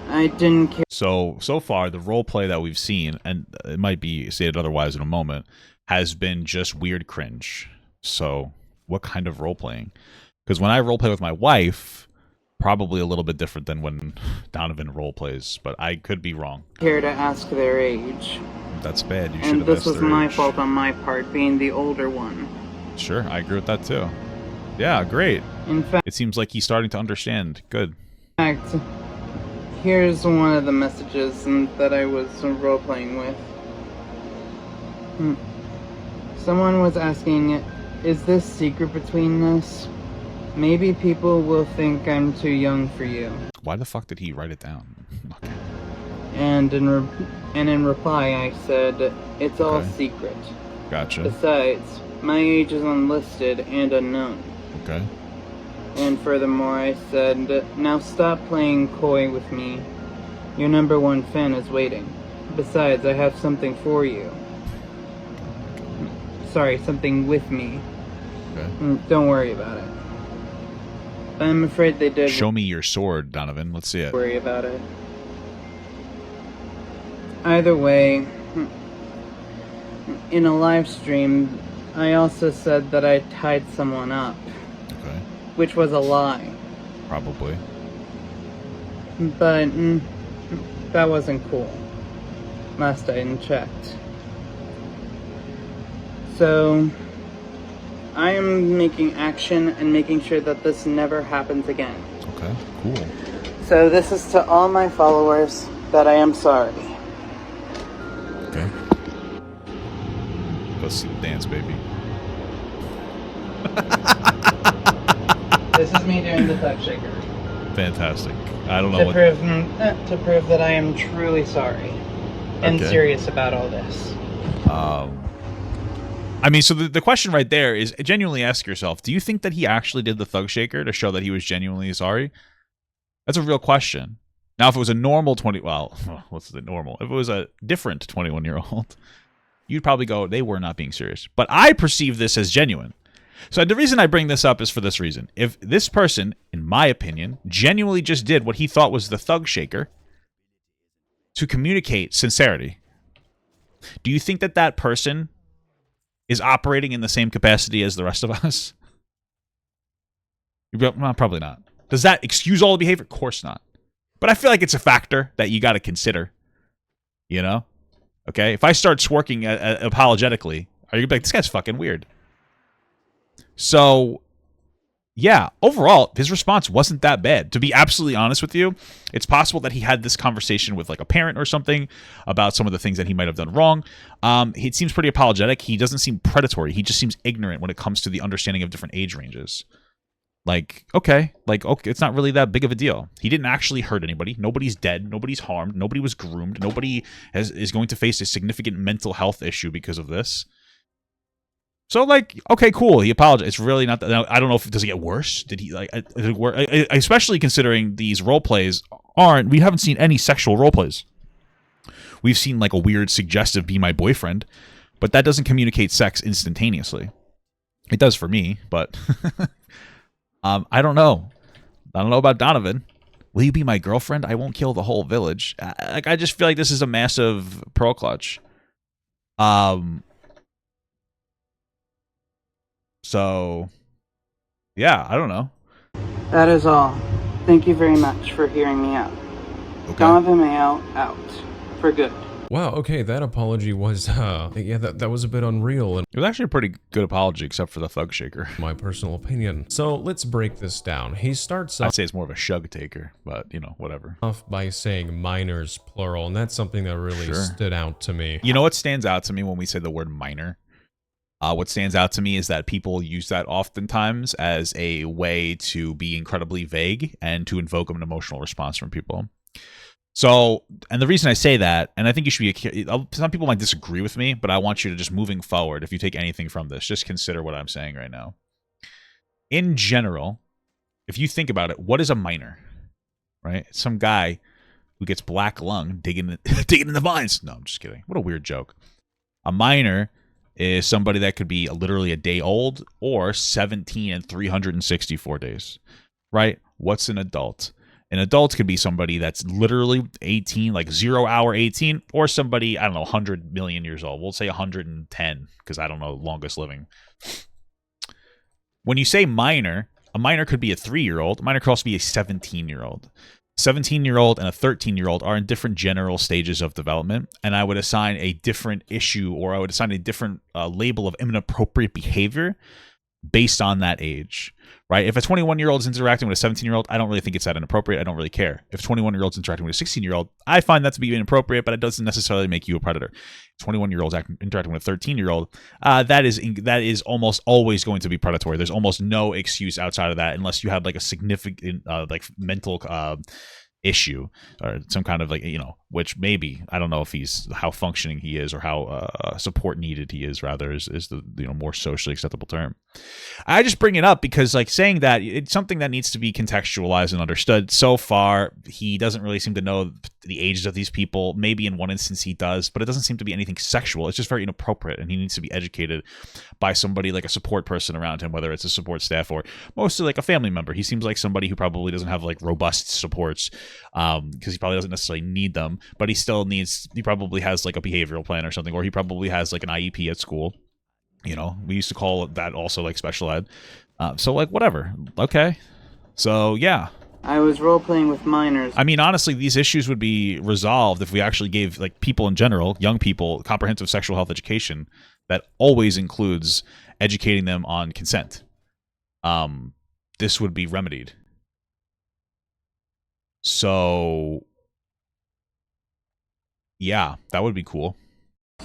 S2: I didn't care.
S1: So far, the role play that we've seen, and it might be stated otherwise in a moment, has been just weird cringe. So, what kind of role playing? Because when I role play with my wife, probably a little bit different than when Donovan role plays, but I could be wrong.
S2: Care to ask their age.
S1: That's bad. You should
S2: and
S1: have
S2: this
S1: asked
S2: was
S1: their
S2: my
S1: age.
S2: fault on my part, being the older one.
S1: Sure, I agree with that too. Yeah, great.
S2: In
S1: It seems like he's starting to understand. Good.
S2: fact, here's one of the messages that I was role-playing with. Someone was asking, is this secret between us? Maybe people will think I'm too young for you.
S1: Why the fuck did he write it down? Okay.
S2: And in reply, I said, it's all
S1: Okay.
S2: secret.
S1: Gotcha.
S2: Besides, my age is unlisted and unknown.
S1: Okay.
S2: And furthermore, I said, now stop playing coy with me. Your #1 fan is waiting. Besides, I have something for you. Sorry, something with me.
S1: Okay.
S2: Don't worry about it. I'm afraid they did
S1: Show me your sword, Donovan. Let's see it.
S2: worry about it. Either way, in a live stream, I also said that I tied someone up,
S1: Okay.
S2: which was a lie.
S1: Probably.
S2: But that wasn't cool. Last I checked. So I am making action and making sure that this never happens again.
S1: Okay. Cool.
S2: So this is to all my followers that I am sorry.
S1: Okay. Go see the dance, baby.
S2: This is me doing the thug shaker.
S1: Fantastic. I don't know what.
S2: To prove that I am truly sorry and
S1: Okay.
S2: serious about all this.
S1: I mean, so the question right there is genuinely ask yourself, do you think that he actually did the thug shaker to show that he was genuinely sorry? That's a real question. Now, if it was a normal what's the normal? If it was a different 21-year-old, you'd probably go, they were not being serious. But I perceive this as genuine. So the reason I bring this up is for this reason. If this person, in my opinion, genuinely just did what he thought was the thug shaker to communicate sincerity, do you think that that person is operating in the same capacity as the rest of us? Well, probably not. Does that excuse all the behavior? Of course not. But I feel like it's a factor that you got to consider. You know? Okay? If I start smirking apologetically, are you going to be like, this guy's fucking weird? So, yeah, overall, his response wasn't that bad. To be absolutely honest with you, it's possible that he had this conversation with like a parent or something about some of the things that he might have done wrong. He seems pretty apologetic. He doesn't seem predatory. He just seems ignorant when it comes to the understanding of different age ranges. Like, okay, it's not really that big of a deal. He didn't actually hurt anybody. Nobody's dead. Nobody's harmed. Nobody was groomed. Nobody is going to face a significant mental health issue because of this. So, like, okay, cool. He apologized. It's really not that. I don't know if does it get worse. Did he like? Especially considering these role plays we haven't seen any sexual role plays. We've seen like a weird, suggestive "be my boyfriend," but that doesn't communicate sex instantaneously. It does for me, but I don't know. I don't know about Donovan. Will you be my girlfriend? I won't kill the whole village. I just feel like this is a massive pearl clutch. So, yeah, I don't know.
S2: That is all. Thank you very much for hearing me out.
S1: Okay.
S2: Donovan Mayo out. For good.
S7: Wow, okay, that apology was, yeah, that was a bit unreal, and
S1: It was actually a pretty good apology, except for the thug shaker.
S7: my personal opinion. So let's break this down. He starts
S1: I'd say it's more of a shug taker, but, you know, whatever.
S7: off by saying minors, plural, and that's something that really stood out to me.
S1: You know what stands out to me when we say the word minor? What stands out to me is that people use that oftentimes as a way to be incredibly vague and to invoke an emotional response from people. So, and the reason I say that, and I think you should be, some people might disagree with me, but I want you to just moving forward, if you take anything from this, just consider what I'm saying right now. In general, if you think about it, what is a minor? Right? It's some guy who gets black lung digging in the vines. No, I'm just kidding. What a weird joke. A minor is somebody that could be literally a day old or 17 and 364 days, right? What's an adult? An adult could be somebody that's literally 18, like 0 hour 18, or somebody, I don't know, 100 million years old. We'll say 110, because I don't know longest living. When you say minor, a minor could be a 3-year-old. A minor could also be a 17-year-old. 17-year-old and a 13-year-old are in different general stages of development, and I would assign a different issue, or I would assign a different label of inappropriate behavior based on that age, right? If a 21-year-old is interacting with a 17-year-old, I don't really think it's that inappropriate. I don't really care. If a 21-year-old is interacting with a 16-year-old, I find that to be inappropriate, but it doesn't necessarily make you a predator. 21-year-olds interacting with a 13-year-old, that is almost always going to be predatory. There's almost no excuse outside of that unless you have like a significant like mental issue or some kind of like, you know, which maybe, I don't know if he's how functioning he is or how support needed he is, rather is the, you know, more socially acceptable term. I just bring it up because like saying that it's something that needs to be contextualized and understood. So far he doesn't really seem to know the ages of these people. Maybe in one instance he does, but it doesn't seem to be anything sexual. It's just very inappropriate, and he needs to be educated by somebody like a support person around him, whether it's a support staff or mostly like a family member. He seems like somebody who probably doesn't have like robust supports because he probably doesn't necessarily need them, but he probably has like a behavioral plan or something, or he probably has like an IEP at school. You know, we used to call that also like special ed. So like whatever. Okay. So yeah.
S2: I was role-playing with minors.
S1: I mean, honestly, these issues would be resolved if we actually gave like people in general, young people, comprehensive sexual health education that always includes educating them on consent. This would be remedied. So yeah, that would be cool.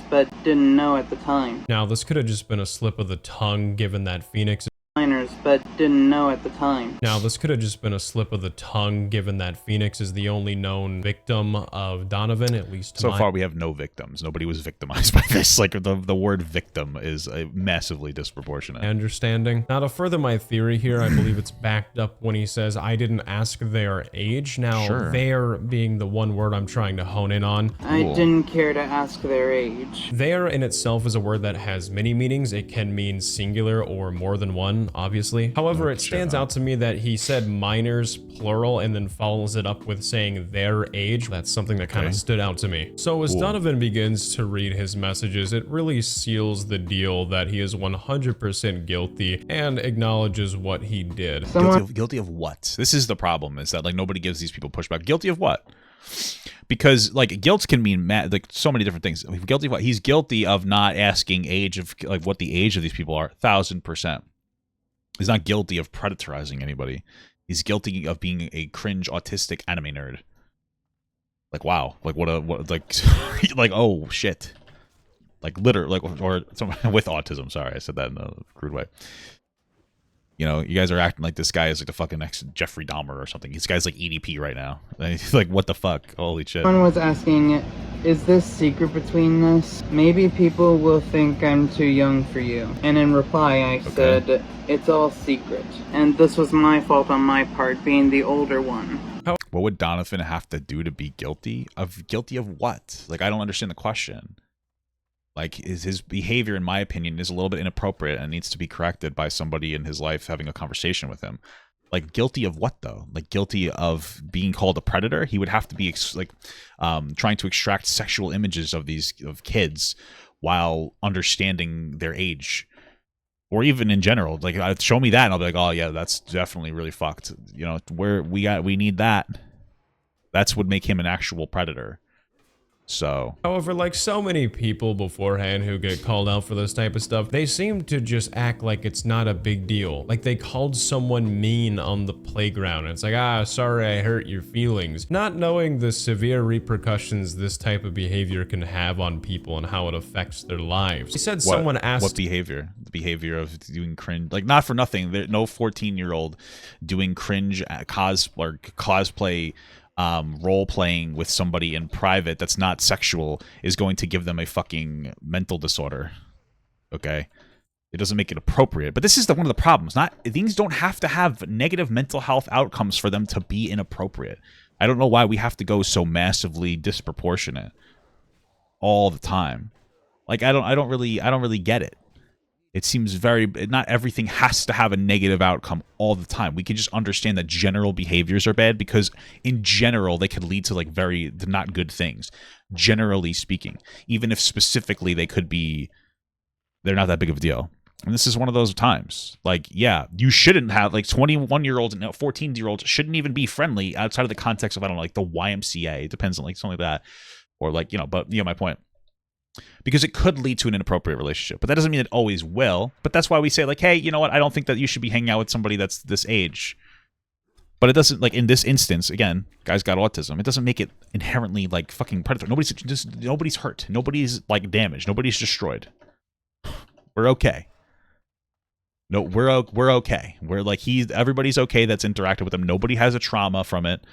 S2: But didn't know at the time.
S7: Now, this could have just been a slip of the tongue, given that Phoenix...
S2: Minors, but didn't know at the time.
S7: Now, this could have just been a slip of the tongue, given that Phoenix is the only known victim of Donovan, at least to
S1: so far we have no victims. Nobody was victimized by this. Like the word victim is massively disproportionate.
S7: Understanding. Now, to further my theory here, I believe it's backed up when he says, I didn't ask their age. Now,
S1: Sure.
S7: their being the one word I'm trying to hone in on.
S2: I didn't care to ask their age.
S7: There in itself is a word that has many meanings. It can mean singular or more than one, obviously. However, it stands out to me that he said minors, plural, and then follows it up with saying their age. That's something that kind of stood out to me. So as Donovan begins to read his messages, it really seals the deal that he is 100% guilty and acknowledges what he did.
S1: Guilty of what? This is the problem, is that like nobody gives these people pushback. Guilty of what? Because like guilt can mean like so many different things. Guilty of what? He's guilty of not asking age of like what the age of these people are. 1000%. He's not guilty of predatorizing anybody. He's guilty of being a cringe autistic anime nerd. Like wow, like what like like oh shit, like literally like or someone with autism. Sorry, I said that in a crude way. You know, you guys are acting like this guy is like the fucking next Jeffrey Dahmer or something. This guy's like EDP right now. Like what the fuck? Holy shit.
S2: Someone was asking, is this secret between us? Maybe people will think I'm too young for you. And in reply, I said, it's all secret. And this was my fault on my part, being the older one.
S1: What would Donovan have to do to be guilty? Guilty of what? Like, I don't understand the question. Like, is his behavior, in my opinion, is a little bit inappropriate and needs to be corrected by somebody in his life having a conversation with him. Like, guilty of what, though? Like, guilty of being called a predator? He would have to be, trying to extract sexual images of of kids while understanding their age. Or even in general. Like, show me that, and I'll be like, oh, yeah, that's definitely really fucked. You know, we need that. That's what make him an actual predator. So,
S7: however, like so many people beforehand who get called out for this type of stuff, they seem to just act like it's not a big deal. Like they called someone mean on the playground. And it's like, ah, sorry, I hurt your feelings. Not knowing the severe repercussions this type of behavior can have on people and how it affects their lives. He said someone asked...
S1: What behavior? The behavior of doing cringe. Like, not for nothing. No 14-year-old doing cringe cosplay role-playing with somebody in private that's not sexual is going to give them a fucking mental disorder. Okay? It doesn't make it appropriate. But this is one of the problems. Things don't have to have negative mental health outcomes for them to be inappropriate. I don't know why we have to go so massively disproportionate all the time. Like, I don't really get it. It seems not everything has to have a negative outcome all the time. We can just understand that general behaviors are bad because in general, they could lead to like not good things. Generally speaking, even if specifically they're not that big of a deal. And this is one of those times. Like, yeah, you shouldn't have, like, 21-year-olds and 14-year-olds shouldn't even be friendly outside of the context of, I don't know, like, the YMCA. It depends on, like, something like that. Or, like, you know, but, you know, my point. Because it could lead to an inappropriate relationship. But that doesn't mean it always will. But that's why we say, like, hey, you know what? I don't think that you should be hanging out with somebody that's this age. But it doesn't, like, in this instance, again, guy's got autism. It doesn't make it inherently, like, fucking predator. Nobody's hurt. Nobody's, like, damaged. Nobody's destroyed. We're okay. No, we're okay. We're like, everybody's okay that's interacted with him. Nobody has a trauma from it.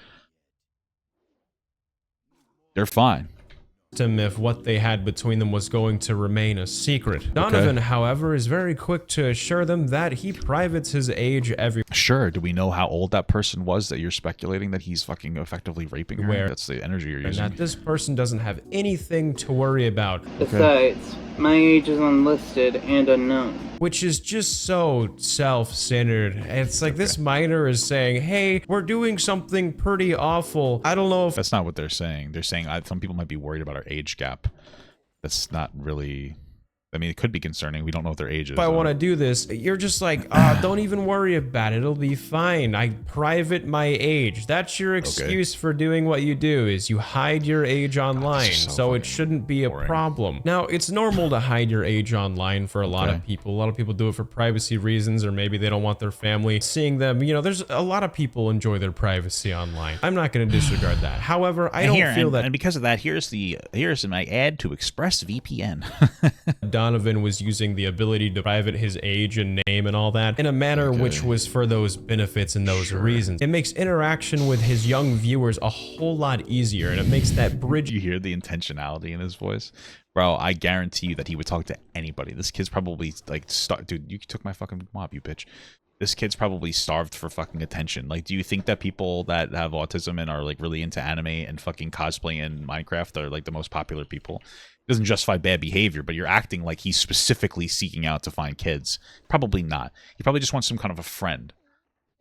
S1: They're fine.
S7: Him if what they had between them was going to remain a secret. Donovan, however, is very quick to assure them that he privates his age every.
S1: Sure. Do we know how old that person was that you're speculating that he's fucking effectively raping her?
S7: Where?
S1: That's the energy you're
S7: And
S1: using.
S7: that this person doesn't have anything to worry about.
S2: Besides, my age is unlisted and unknown.
S7: Which is just so self-centered. It's like this minor is saying, hey, we're doing something pretty awful. I don't know if
S1: That's not what they're saying. They're saying some people might be worried about our age gap. That's not really... I mean, it could be concerning. We don't know what their age is.
S7: I want to do this. You're just like, don't even worry about it. It'll be fine. I private my age. That's your excuse for doing what you do, is you hide your age online. So it shouldn't be a problem. Now, it's normal to hide your age online for a lot of people. A lot of people do it for privacy reasons, or maybe they don't want their family seeing them. You know, there's a lot of people enjoy their privacy online. I'm not going to disregard that. However, I don't feel that.
S1: And because of that, here's my ad to ExpressVPN.
S7: Donovan was using the ability to private his age and name and all that in a manner which was for those benefits and those reasons. It makes interaction with his young viewers a whole lot easier, and it makes that bridge.
S1: You hear the intentionality in his voice? Bro, I guarantee you that he would talk to anybody. This kid's probably like, dude, you took my fucking mob, you bitch. This kid's probably starved for fucking attention. Like, do you think that people that have autism and are like really into anime and fucking cosplay and Minecraft are like the most popular people? It doesn't justify bad behavior, but you're acting like he's specifically seeking out to find kids. Probably not. He probably just wants some kind of a friend.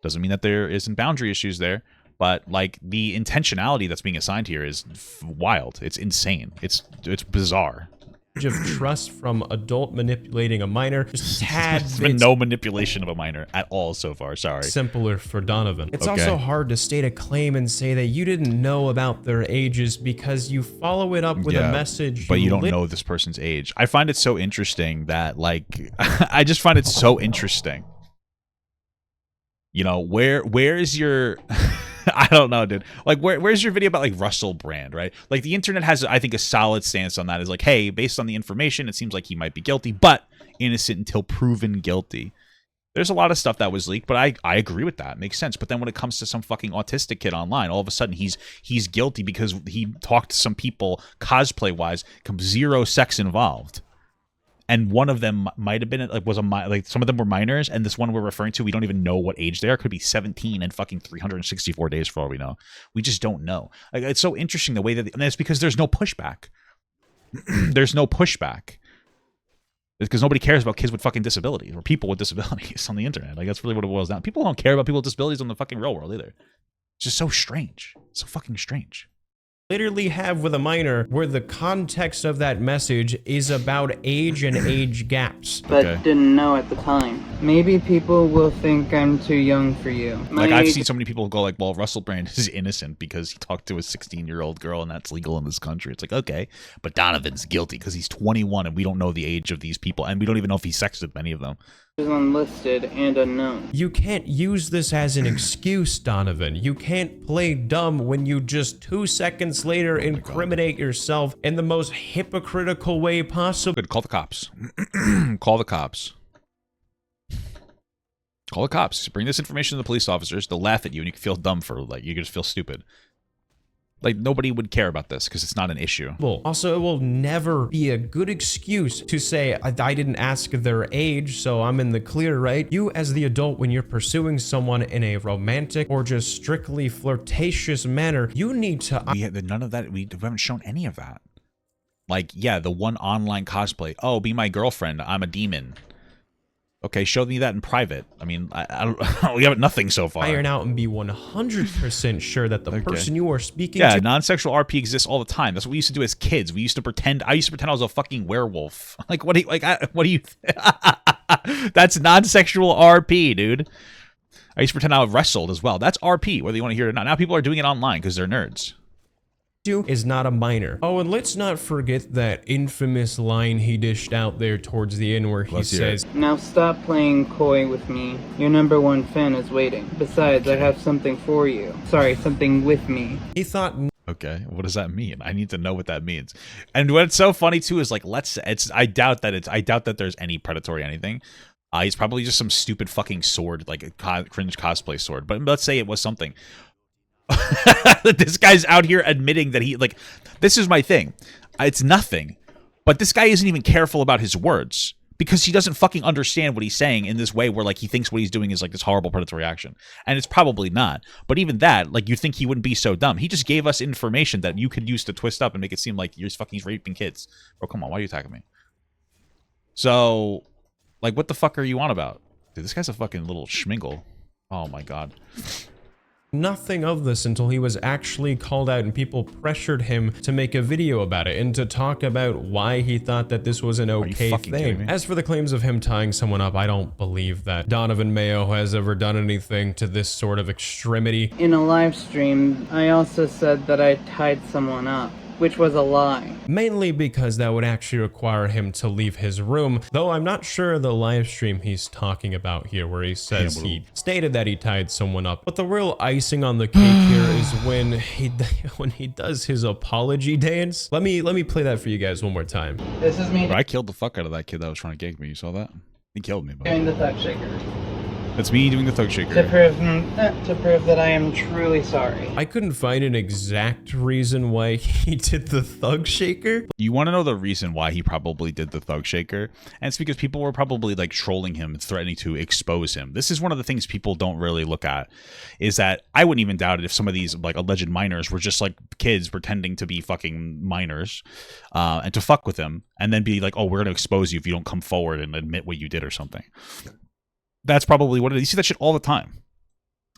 S1: Doesn't mean that there isn't boundary issues there, but like the intentionality that's being assigned here is wild. It's insane. It's bizarre.
S7: Of trust from adult manipulating a minor, just tad
S1: There's been no manipulation of a minor at all so far. Sorry.
S7: Simpler for Donovan. It's also hard to state a claim and say that you didn't know about their ages because you follow it up with a message.
S1: But you don't know this person's age. I find it so interesting that, like, I just find it so interesting. You know, where is your... I don't know, dude. Like, where's your video about, like, Russell Brand, right? Like, the internet has, I think, a solid stance on that. Is like, hey, based on the information, it seems like he might be guilty, but innocent until proven guilty. There's a lot of stuff that was leaked, but I agree with that. It makes sense. But then when it comes to some fucking autistic kid online, all of a sudden he's guilty because he talked to some people cosplay-wise, zero sex involved. And one of them might have been like some of them were minors, and this one we're referring to, we don't even know what age they are. Could be 17 and fucking 364 days for all we know. We just don't know. Like, it's so interesting the way that, and it's because there's no pushback. There's no pushback. It's because nobody cares about kids with fucking disabilities or people with disabilities on the internet. Like, that's really what it boils down. People don't care about people with disabilities in the fucking real world either. It's just so strange. It's so fucking strange.
S7: Literally have with a minor where the context of that message is about age and age gaps.
S2: But didn't know at the time. Maybe people will think I'm too young for you.
S1: Like, I've seen so many people go like, well, Russell Brand is innocent because he talked to a 16-year-old girl and that's legal in this country. It's like, okay, but Donovan's guilty because he's 21 and we don't know the age of these people, and we don't even know if he's sexed with many of them.
S2: Is unlisted and unknown.
S7: You can't use this as an excuse, Donovan. You can't play dumb when you just 2 seconds later incriminate yourself in the most hypocritical way possible.
S1: Good, call the cops. Call the cops. Call the cops. Bring this information to the police officers. They'll laugh at you and you can feel dumb for, like, you can just feel stupid. Like, nobody would care about this because it's not an issue.
S7: Also, it will never be a good excuse to say, I didn't ask their age, so I'm in the clear, right? You, as the adult, when you're pursuing someone in a romantic or just strictly flirtatious manner, you need to...
S1: None of that. We haven't shown any of that. Like, yeah, the one online cosplay. Oh, be my girlfriend. I'm a demon. Okay, show me that in private. I mean, I don't, we have nothing so far.
S7: Iron out and be 100% sure that the person you are speaking
S1: to...
S7: Yeah,
S1: non-sexual RP exists all the time. That's what we used to do as kids. We used to pretend... I used to pretend I was a fucking werewolf. Like, what do you... That's non-sexual RP, dude. I used to pretend I wrestled as well. That's RP, whether you want to hear it or not. Now people are doing it online because they're nerds.
S7: Is not a minor. Oh, and let's not forget that infamous line he dished out there towards the end where he says,
S2: "Now stop playing coy with me. Your #1 fan is waiting. Besides, I have something for you. Sorry, something with me."
S7: He thought...
S1: Okay, what does that mean? I need to know what that means. And what's so funny too is like, I doubt that there's any predatory anything. He's probably just some stupid fucking sword, like a cringe cosplay sword. But let's say it was something. This guy's out here admitting that this is my thing. It's nothing. But this guy isn't even careful about his words because he doesn't fucking understand what he's saying in this way where like he thinks what he's doing is like this horrible predatory action. And it's probably not. But even that, like you think he wouldn't be so dumb. He just gave us information that you could use to twist up and make it seem like you're fucking raping kids. Bro, come on, why are you attacking me? So, like, what the fuck are you on about? Dude, this guy's a fucking little schmingle. Oh my god.
S7: Nothing of this until he was actually called out and people pressured him to make a video about it and to talk about why he thought that this was an okay thing. As for the claims of him tying someone up, I don't believe that Donovan Mayo has ever done anything to this sort of extremity.
S2: In a live stream, I also said that I tied someone up, which was a lie.
S7: Mainly because that would actually require him to leave his room, though I'm not sure the live stream he's talking about here where he says he stated that he tied someone up. But the real icing on the cake here is when he does his apology dance. Let me play that for you guys one more time.
S2: This is me.
S1: I killed the fuck out of that kid that was trying to gank me. You saw that? He killed me, bro.
S2: Doing the thug shaker.
S1: That's me doing the thug shaker.
S2: To prove that I am truly sorry.
S7: I couldn't find an exact reason why he did the thug shaker.
S1: You want to know the reason why he probably did the thug shaker? And it's because people were probably like trolling him and threatening to expose him. This is one of the things people don't really look at, is that I wouldn't even doubt it if some of these like alleged minors were just like kids pretending to be fucking minors and to fuck with him and then be like, oh, we're going to expose you if you don't come forward and admit what you did or something. That's probably what it is. You see that shit all the time.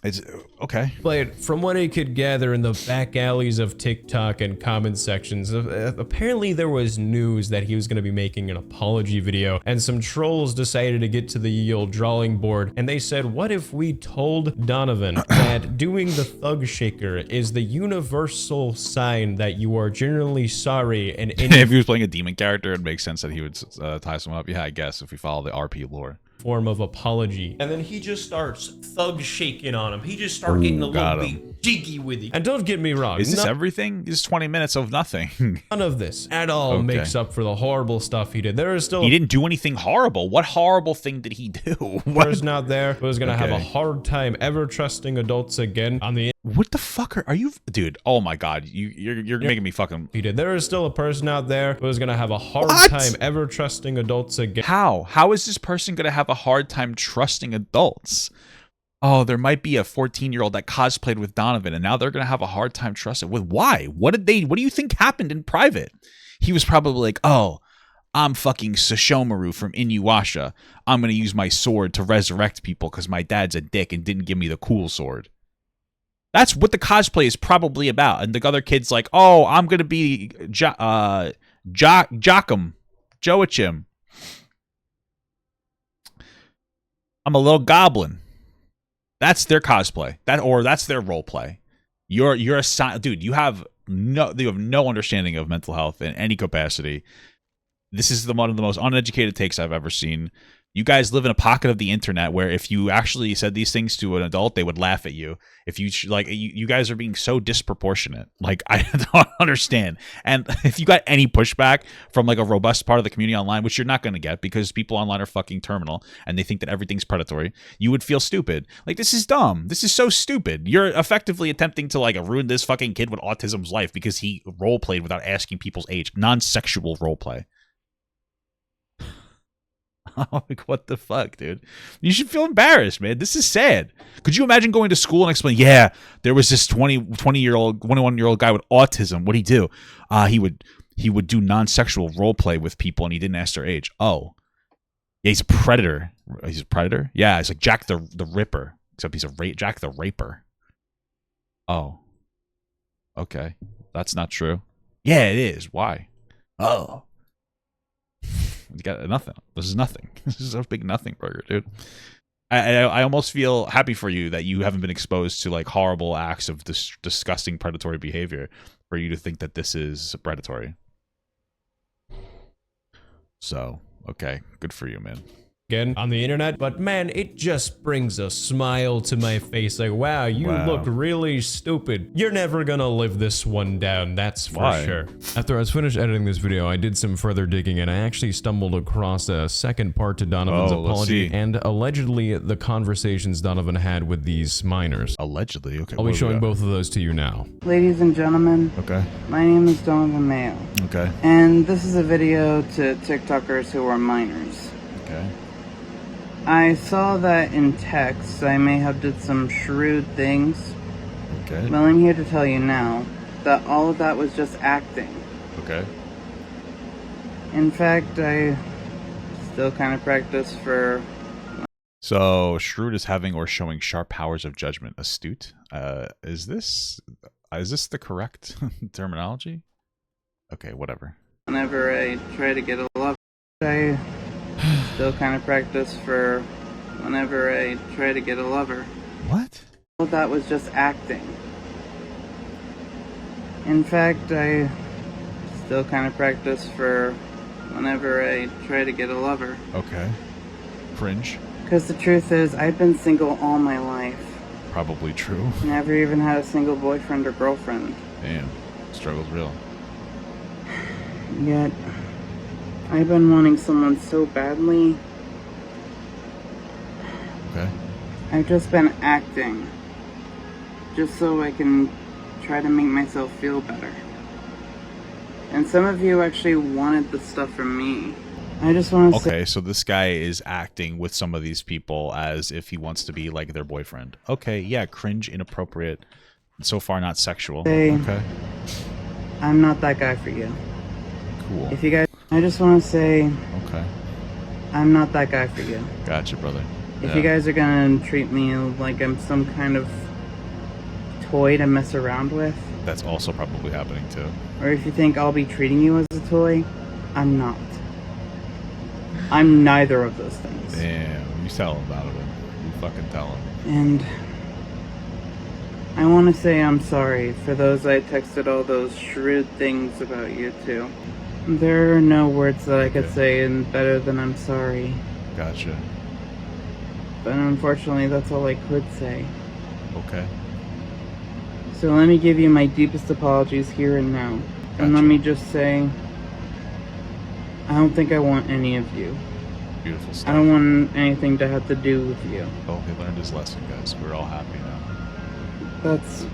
S1: It's okay.
S7: But from what I could gather in the back alleys of TikTok and comment sections, apparently there was news that he was going to be making an apology video, and some trolls decided to get to the old drawing board, and they said, what if we told Donovan that doing the thug shaker is the universal sign that you are genuinely sorry, and
S1: if he was playing a demon character, it makes sense that he would tie someone up. Yeah, I guess if we follow the RP lore.
S7: Form of apology. And then he just starts thug shaking on him. He just starts getting a little bit jiggy with it. And don't get me wrong.
S1: Is this everything? This is 20 minutes of nothing.
S7: None of this at all makes up for the horrible stuff he did. There is still...
S1: He didn't do anything horrible. What horrible thing did he do?
S7: What? Person out there who is going to have a hard time ever trusting adults again on the...
S1: What the fuck are you... Dude, oh my god. You're making me fucking...
S7: He did. There is still a person out there who is going to have a hard time ever trusting adults again.
S1: How? How is this person going to have a hard time trusting adults? Oh, there might be a 14-year-old that cosplayed with Donovan, and now they're going to have a hard time trusting. With why? What do you think happened in private? He was probably like, oh, I'm fucking Sashomaru from Inuyasha. I'm going to use my sword to resurrect people because my dad's a dick and didn't give me the cool sword. That's what the cosplay is probably about. And the other kid's like, oh, I'm going to be Joachim. I'm a little goblin. That's their cosplay. That's their role play. You're a dude. You have no understanding of mental health in any capacity. This is one of the most uneducated takes I've ever seen. You guys live in a pocket of the internet where if you actually said these things to an adult, they would laugh at you. If you guys are being so disproportionate. Like, I don't understand. And if you got any pushback from like a robust part of the community online, which you're not going to get because people online are fucking terminal and they think that everything's predatory, you would feel stupid. Like, this is dumb. This is so stupid. You're effectively attempting to like ruin this fucking kid with autism's life because he role played without asking people's age. Non-sexual role play. Like, what the fuck, dude? You should feel embarrassed, man. This is sad. Could you imagine going to school and explaining, yeah, there was this 21-year-old guy with autism. What'd he do? He would do non-sexual role play with people and he didn't ask their age. Oh. Yeah, he's a predator. He's a predator? Yeah, he's like Jack the Ripper. Except he's Jack the Raper. Oh. Okay. That's not true. Yeah, it is. Why? Oh. You got nothing. This is nothing. This is a big nothing burger, dude. I almost feel happy for you that you haven't been exposed to like horrible acts of disgusting predatory behavior for you to think that this is predatory. So, okay, good for you, man.
S7: Again on the internet, but man, it just brings a smile to my face. Like, wow, you look really stupid. You're never gonna live this one down, that's for sure. After I was finished editing this video, I did some further digging and I actually stumbled across a second part to Donovan's apology and allegedly the conversations Donovan had with these minors.
S1: Allegedly, okay.
S7: I'll be showing both of those to you now.
S2: Ladies and gentlemen,
S1: okay.
S2: My name is Donovan Mayo.
S1: Okay.
S2: And this is a video to TikTokers who are minors.
S1: Okay.
S2: I saw that in text. I may have did some shrewd things.
S1: Okay.
S2: Well, I'm here to tell you now that all of that was just acting.
S1: Okay.
S2: In fact, I still kind of practice for...
S1: So, shrewd is having or showing sharp powers of judgment. Astute. Is this the correct terminology? Okay, whatever.
S2: Whenever I try to get a love, I still kind of practice for whenever I try to get a lover.
S1: What?
S2: All that was just acting. In fact, I still kind of practice for whenever I try to get a lover.
S1: Okay. Cringe.
S2: Because the truth is, I've been single all my life.
S1: Probably true.
S2: Never even had a single boyfriend or girlfriend.
S1: Damn. Struggle's real.
S2: Yet, I've been wanting someone so badly.
S1: Okay.
S2: I've just been acting. Just so I can try to make myself feel better. And some of you actually wanted the stuff from me. I just want to say...
S1: Okay, so this guy is acting with some of these people as if he wants to be like their boyfriend. Okay, yeah, cringe, inappropriate. So far not sexual. Okay.
S2: I'm not that guy for you.
S1: Cool.
S2: If you guys... I just want to say...
S1: Okay.
S2: I'm not that guy for you.
S1: Gotcha, brother.
S2: If you guys are gonna treat me like I'm some kind of toy to mess around with...
S1: That's also probably happening too.
S2: Or if you think I'll be treating you as a toy, I'm not. I'm neither of those things.
S1: Damn, you tell him about it. You fucking tell him.
S2: And I want to say I'm sorry for those I texted all those shrewd things about you two. There are no words that I could say better than I'm sorry.
S1: Gotcha.
S2: But unfortunately, that's all I could say.
S1: Okay.
S2: So let me give you my deepest apologies here and now.
S1: Gotcha.
S2: And let me just say, I don't think I want any of you.
S1: Beautiful stuff.
S2: I don't want anything to have to do with you.
S1: Oh, he learned his lesson, guys. We're all happy now.
S2: That's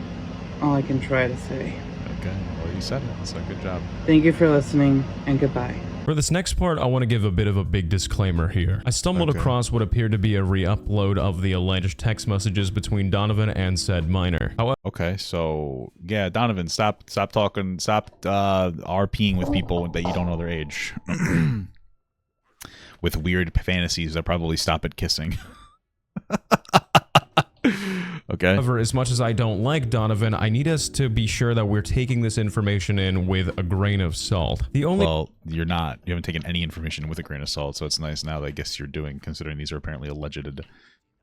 S2: all I can try to say.
S1: Okay, well, you said it, so good job.
S2: Thank you for listening, and goodbye.
S7: For this next part, I want to give a bit of a big disclaimer here. I stumbled across what appeared to be a re-upload of the alleged text messages between Donovan and said minor. However,
S1: okay, so yeah, Donovan, stop talking, stop RPing with people that you don't know their age. With weird fantasies that probably stop at kissing. Okay.
S7: However, as much as I don't like Donovan, I need us to be sure that we're taking this information in with a grain of salt.
S1: Well, you're not. You haven't taken any information with a grain of salt, so it's nice now that I guess you're doing, considering these are apparently alleged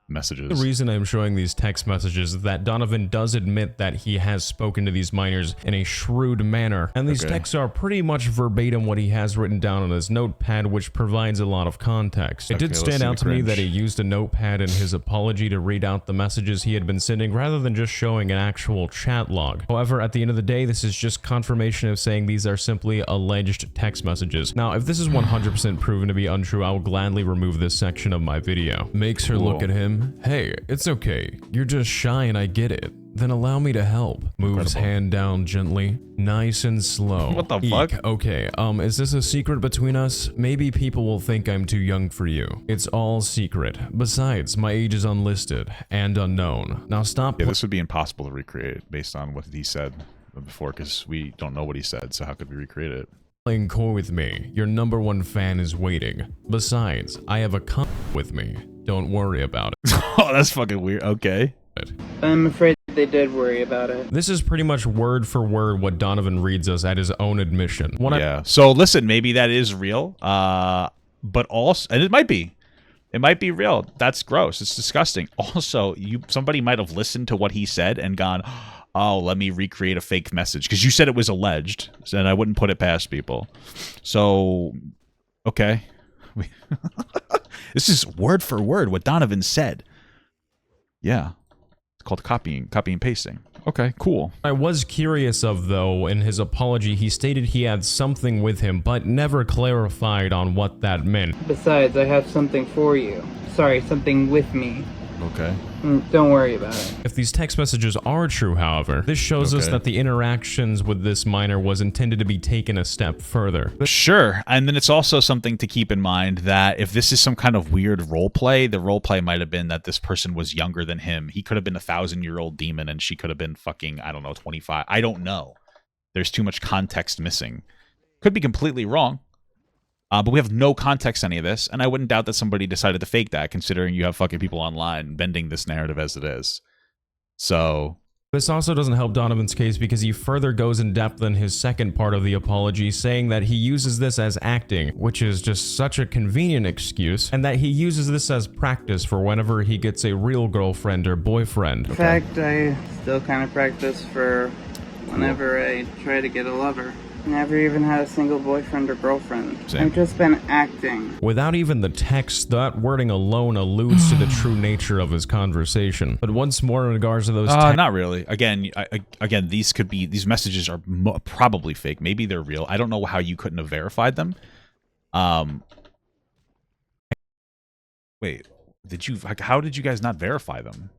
S1: messages.
S7: The reason I'm showing these text messages is that Donovan does admit that he has spoken to these minors in a shrewd manner, and these texts are pretty much verbatim what he has written down on his notepad, which provides a lot of context. It did stand out to me that he used a notepad in his apology to read out the messages he had been sending rather than just showing an actual chat log. However, at the end of the day, this is just confirmation of saying these are simply alleged text messages. Now, if this is 100% proven to be untrue, I will gladly remove this section of my video. Makes her look at him. Hey, it's okay. You're just shy and I get it. Then allow me to help. Moves hand down gently, nice and slow.
S1: What the fuck?
S7: Okay, is this a secret between us? Maybe people will think I'm too young for you. It's all secret. Besides, my age is unlisted and unknown. Now stop.
S1: Yeah, this would be impossible to recreate based on what he said before, because we don't know what he said, so how could we recreate it?
S7: Playing coy with me. Your #1 fan is waiting. Besides, I have a with me. Don't worry about it.
S1: Oh, that's fucking weird. Okay.
S2: I'm afraid they did worry about it.
S7: This is pretty much word for word what Donovan reads us at his own admission.
S1: So listen, maybe that is real. but also, and it might be real. That's gross. It's disgusting. Also, somebody might have listened to what he said and gone, oh, let me recreate a fake message because you said it was alleged, and I wouldn't put it past people. So, okay, this is word for word what Donovan said. Yeah, it's called copy and pasting. Okay, cool.
S7: I was curious of, though, in his apology, he stated he had something with him, but never clarified on what that meant.
S2: Besides, I have something for you. Sorry, something with me.
S1: Okay.
S2: Don't worry about it.
S7: If these text messages are true, however, this shows us that the interactions with this minor was intended to be taken a step further.
S1: Sure, and then it's also something to keep in mind that if this is some kind of weird role play, the role play might have been that this person was younger than him. He could have been a 1,000-year-old demon, and she could have been fucking, I don't know, 25. I don't know. There's too much context missing. Could be completely wrong. But we have no context to any of this, and I wouldn't doubt that somebody decided to fake that, considering you have fucking people online bending this narrative as it is. So...
S7: This also doesn't help Donovan's case because he further goes in depth in his second part of the apology, saying that he uses this as acting, which is just such a convenient excuse, and that he uses this as practice for whenever he gets a real girlfriend or boyfriend.
S2: In fact, I still kind of practice for whenever I try to get a lover. Never even had a single boyfriend or girlfriend.
S1: Same.
S2: I've just been acting.
S7: Without even the text, that wording alone alludes to the true nature of his conversation. But once more in regards to those
S1: not really. Again, these messages are probably fake. Maybe they're real. I don't know how you couldn't have verified them. Wait, how did you guys not verify them?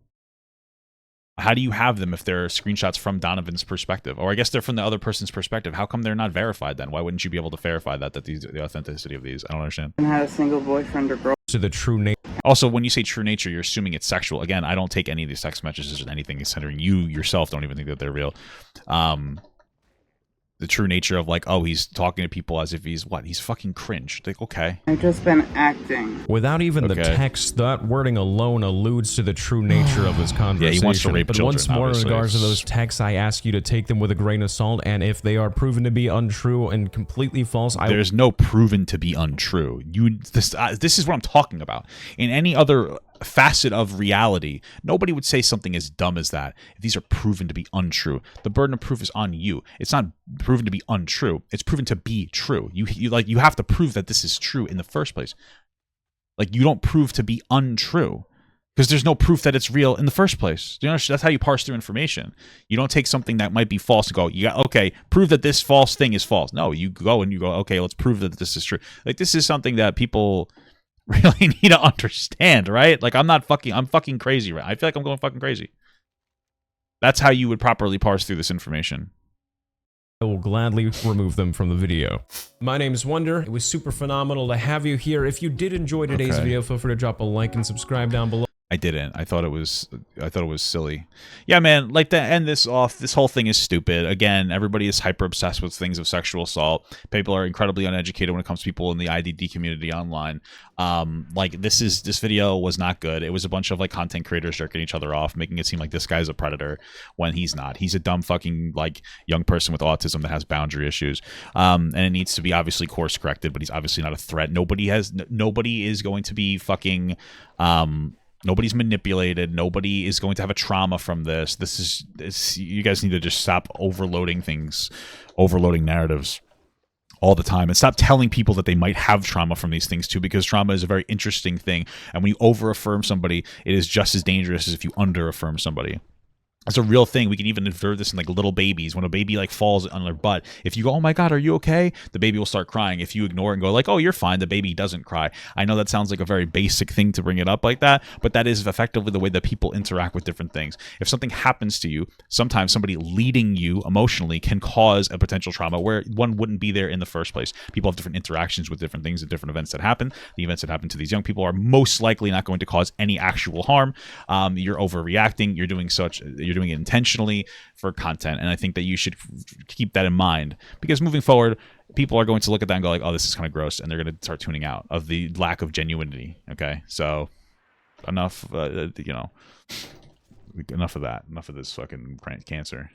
S1: How do you have them if they're screenshots from Donovan's perspective? Or I guess they're from the other person's perspective. How come they're not verified then? Why wouldn't you be able to verify the authenticity of these? I don't understand.
S2: I haven't had a single boyfriend or girlfriend.
S7: to the true nature.
S1: Also, when you say true nature, you're assuming it's sexual. Again, I don't take any of these text messages as anything considering you yourself don't even think that they're real. The true nature of like, oh, he's talking to people as if he's what? He's fucking cringe. Like, okay.
S2: I've just been acting.
S7: Without even the text, that wording alone alludes to the true nature of his conversation.
S1: Yeah, he wants to rape
S7: but
S1: children,
S7: once more, in
S1: obviously.
S7: regards to those texts, I ask you to take them with a grain of salt, and if they are proven to be untrue and completely false,
S1: there's no proven to be untrue. This is what I'm talking about. In any other facet of reality, nobody would say something as dumb as that if these are proven to be untrue. The burden of proof is on you. It's not proven to be untrue. It's proven to be true. You have to prove that this is true in the first place. Like, you don't prove to be untrue because there's no proof that it's real in the first place. You know, that's how you parse through information. You don't take something that might be false and go, okay, prove that this false thing is false. No, you go, okay, let's prove that this is true. Like, this is something that people really need to understand, right? Like, I'm fucking crazy, right? I feel like I'm going fucking crazy. That's how you would properly parse through this information.
S7: I will gladly remove them from the video. My name is Wonder. It was super phenomenal to have you here. If you did enjoy today's video, feel free to drop a like and subscribe down below.
S1: I didn't. I thought it was silly. Yeah, man, like, to end this off, this whole thing is stupid. Again, everybody is hyper obsessed with things of sexual assault. People are incredibly uneducated when it comes to people in the IDD community online. Like, this video was not good. It was a bunch of like content creators jerking each other off, making it seem like this guy's a predator when he's not. He's a dumb fucking like young person with autism that has boundary issues. And it needs to be obviously course corrected, but he's obviously not a threat. Nobody is going to be fucking nobody's manipulated. Nobody is going to have a trauma from this. You guys need to just stop overloading narratives all the time, and stop telling people that they might have trauma from these things too, because trauma is a very interesting thing. And when you over-affirm somebody, it is just as dangerous as if you under-affirm somebody. It's a real thing. We can even observe this in like little babies. When a baby like falls on their butt, if you go, "Oh my God, are you okay?" the baby will start crying. If you ignore it and go like, "Oh, you're fine," the baby doesn't cry. I know that sounds like a very basic thing to bring it up like that, but that is effectively the way that people interact with different things. If something happens to you, sometimes somebody leading you emotionally can cause a potential trauma where one wouldn't be there in the first place. People have different interactions with different things and different events that happen. The events that happen to these young people are most likely not going to cause any actual harm. You're overreacting. You're doing it intentionally for content, and I think that you should keep that in mind, because moving forward, people are going to look at that and go like, "Oh, this is kind of gross," and they're going to start tuning out of the lack of genuinity. Okay, so enough of that. Enough of this fucking cancer.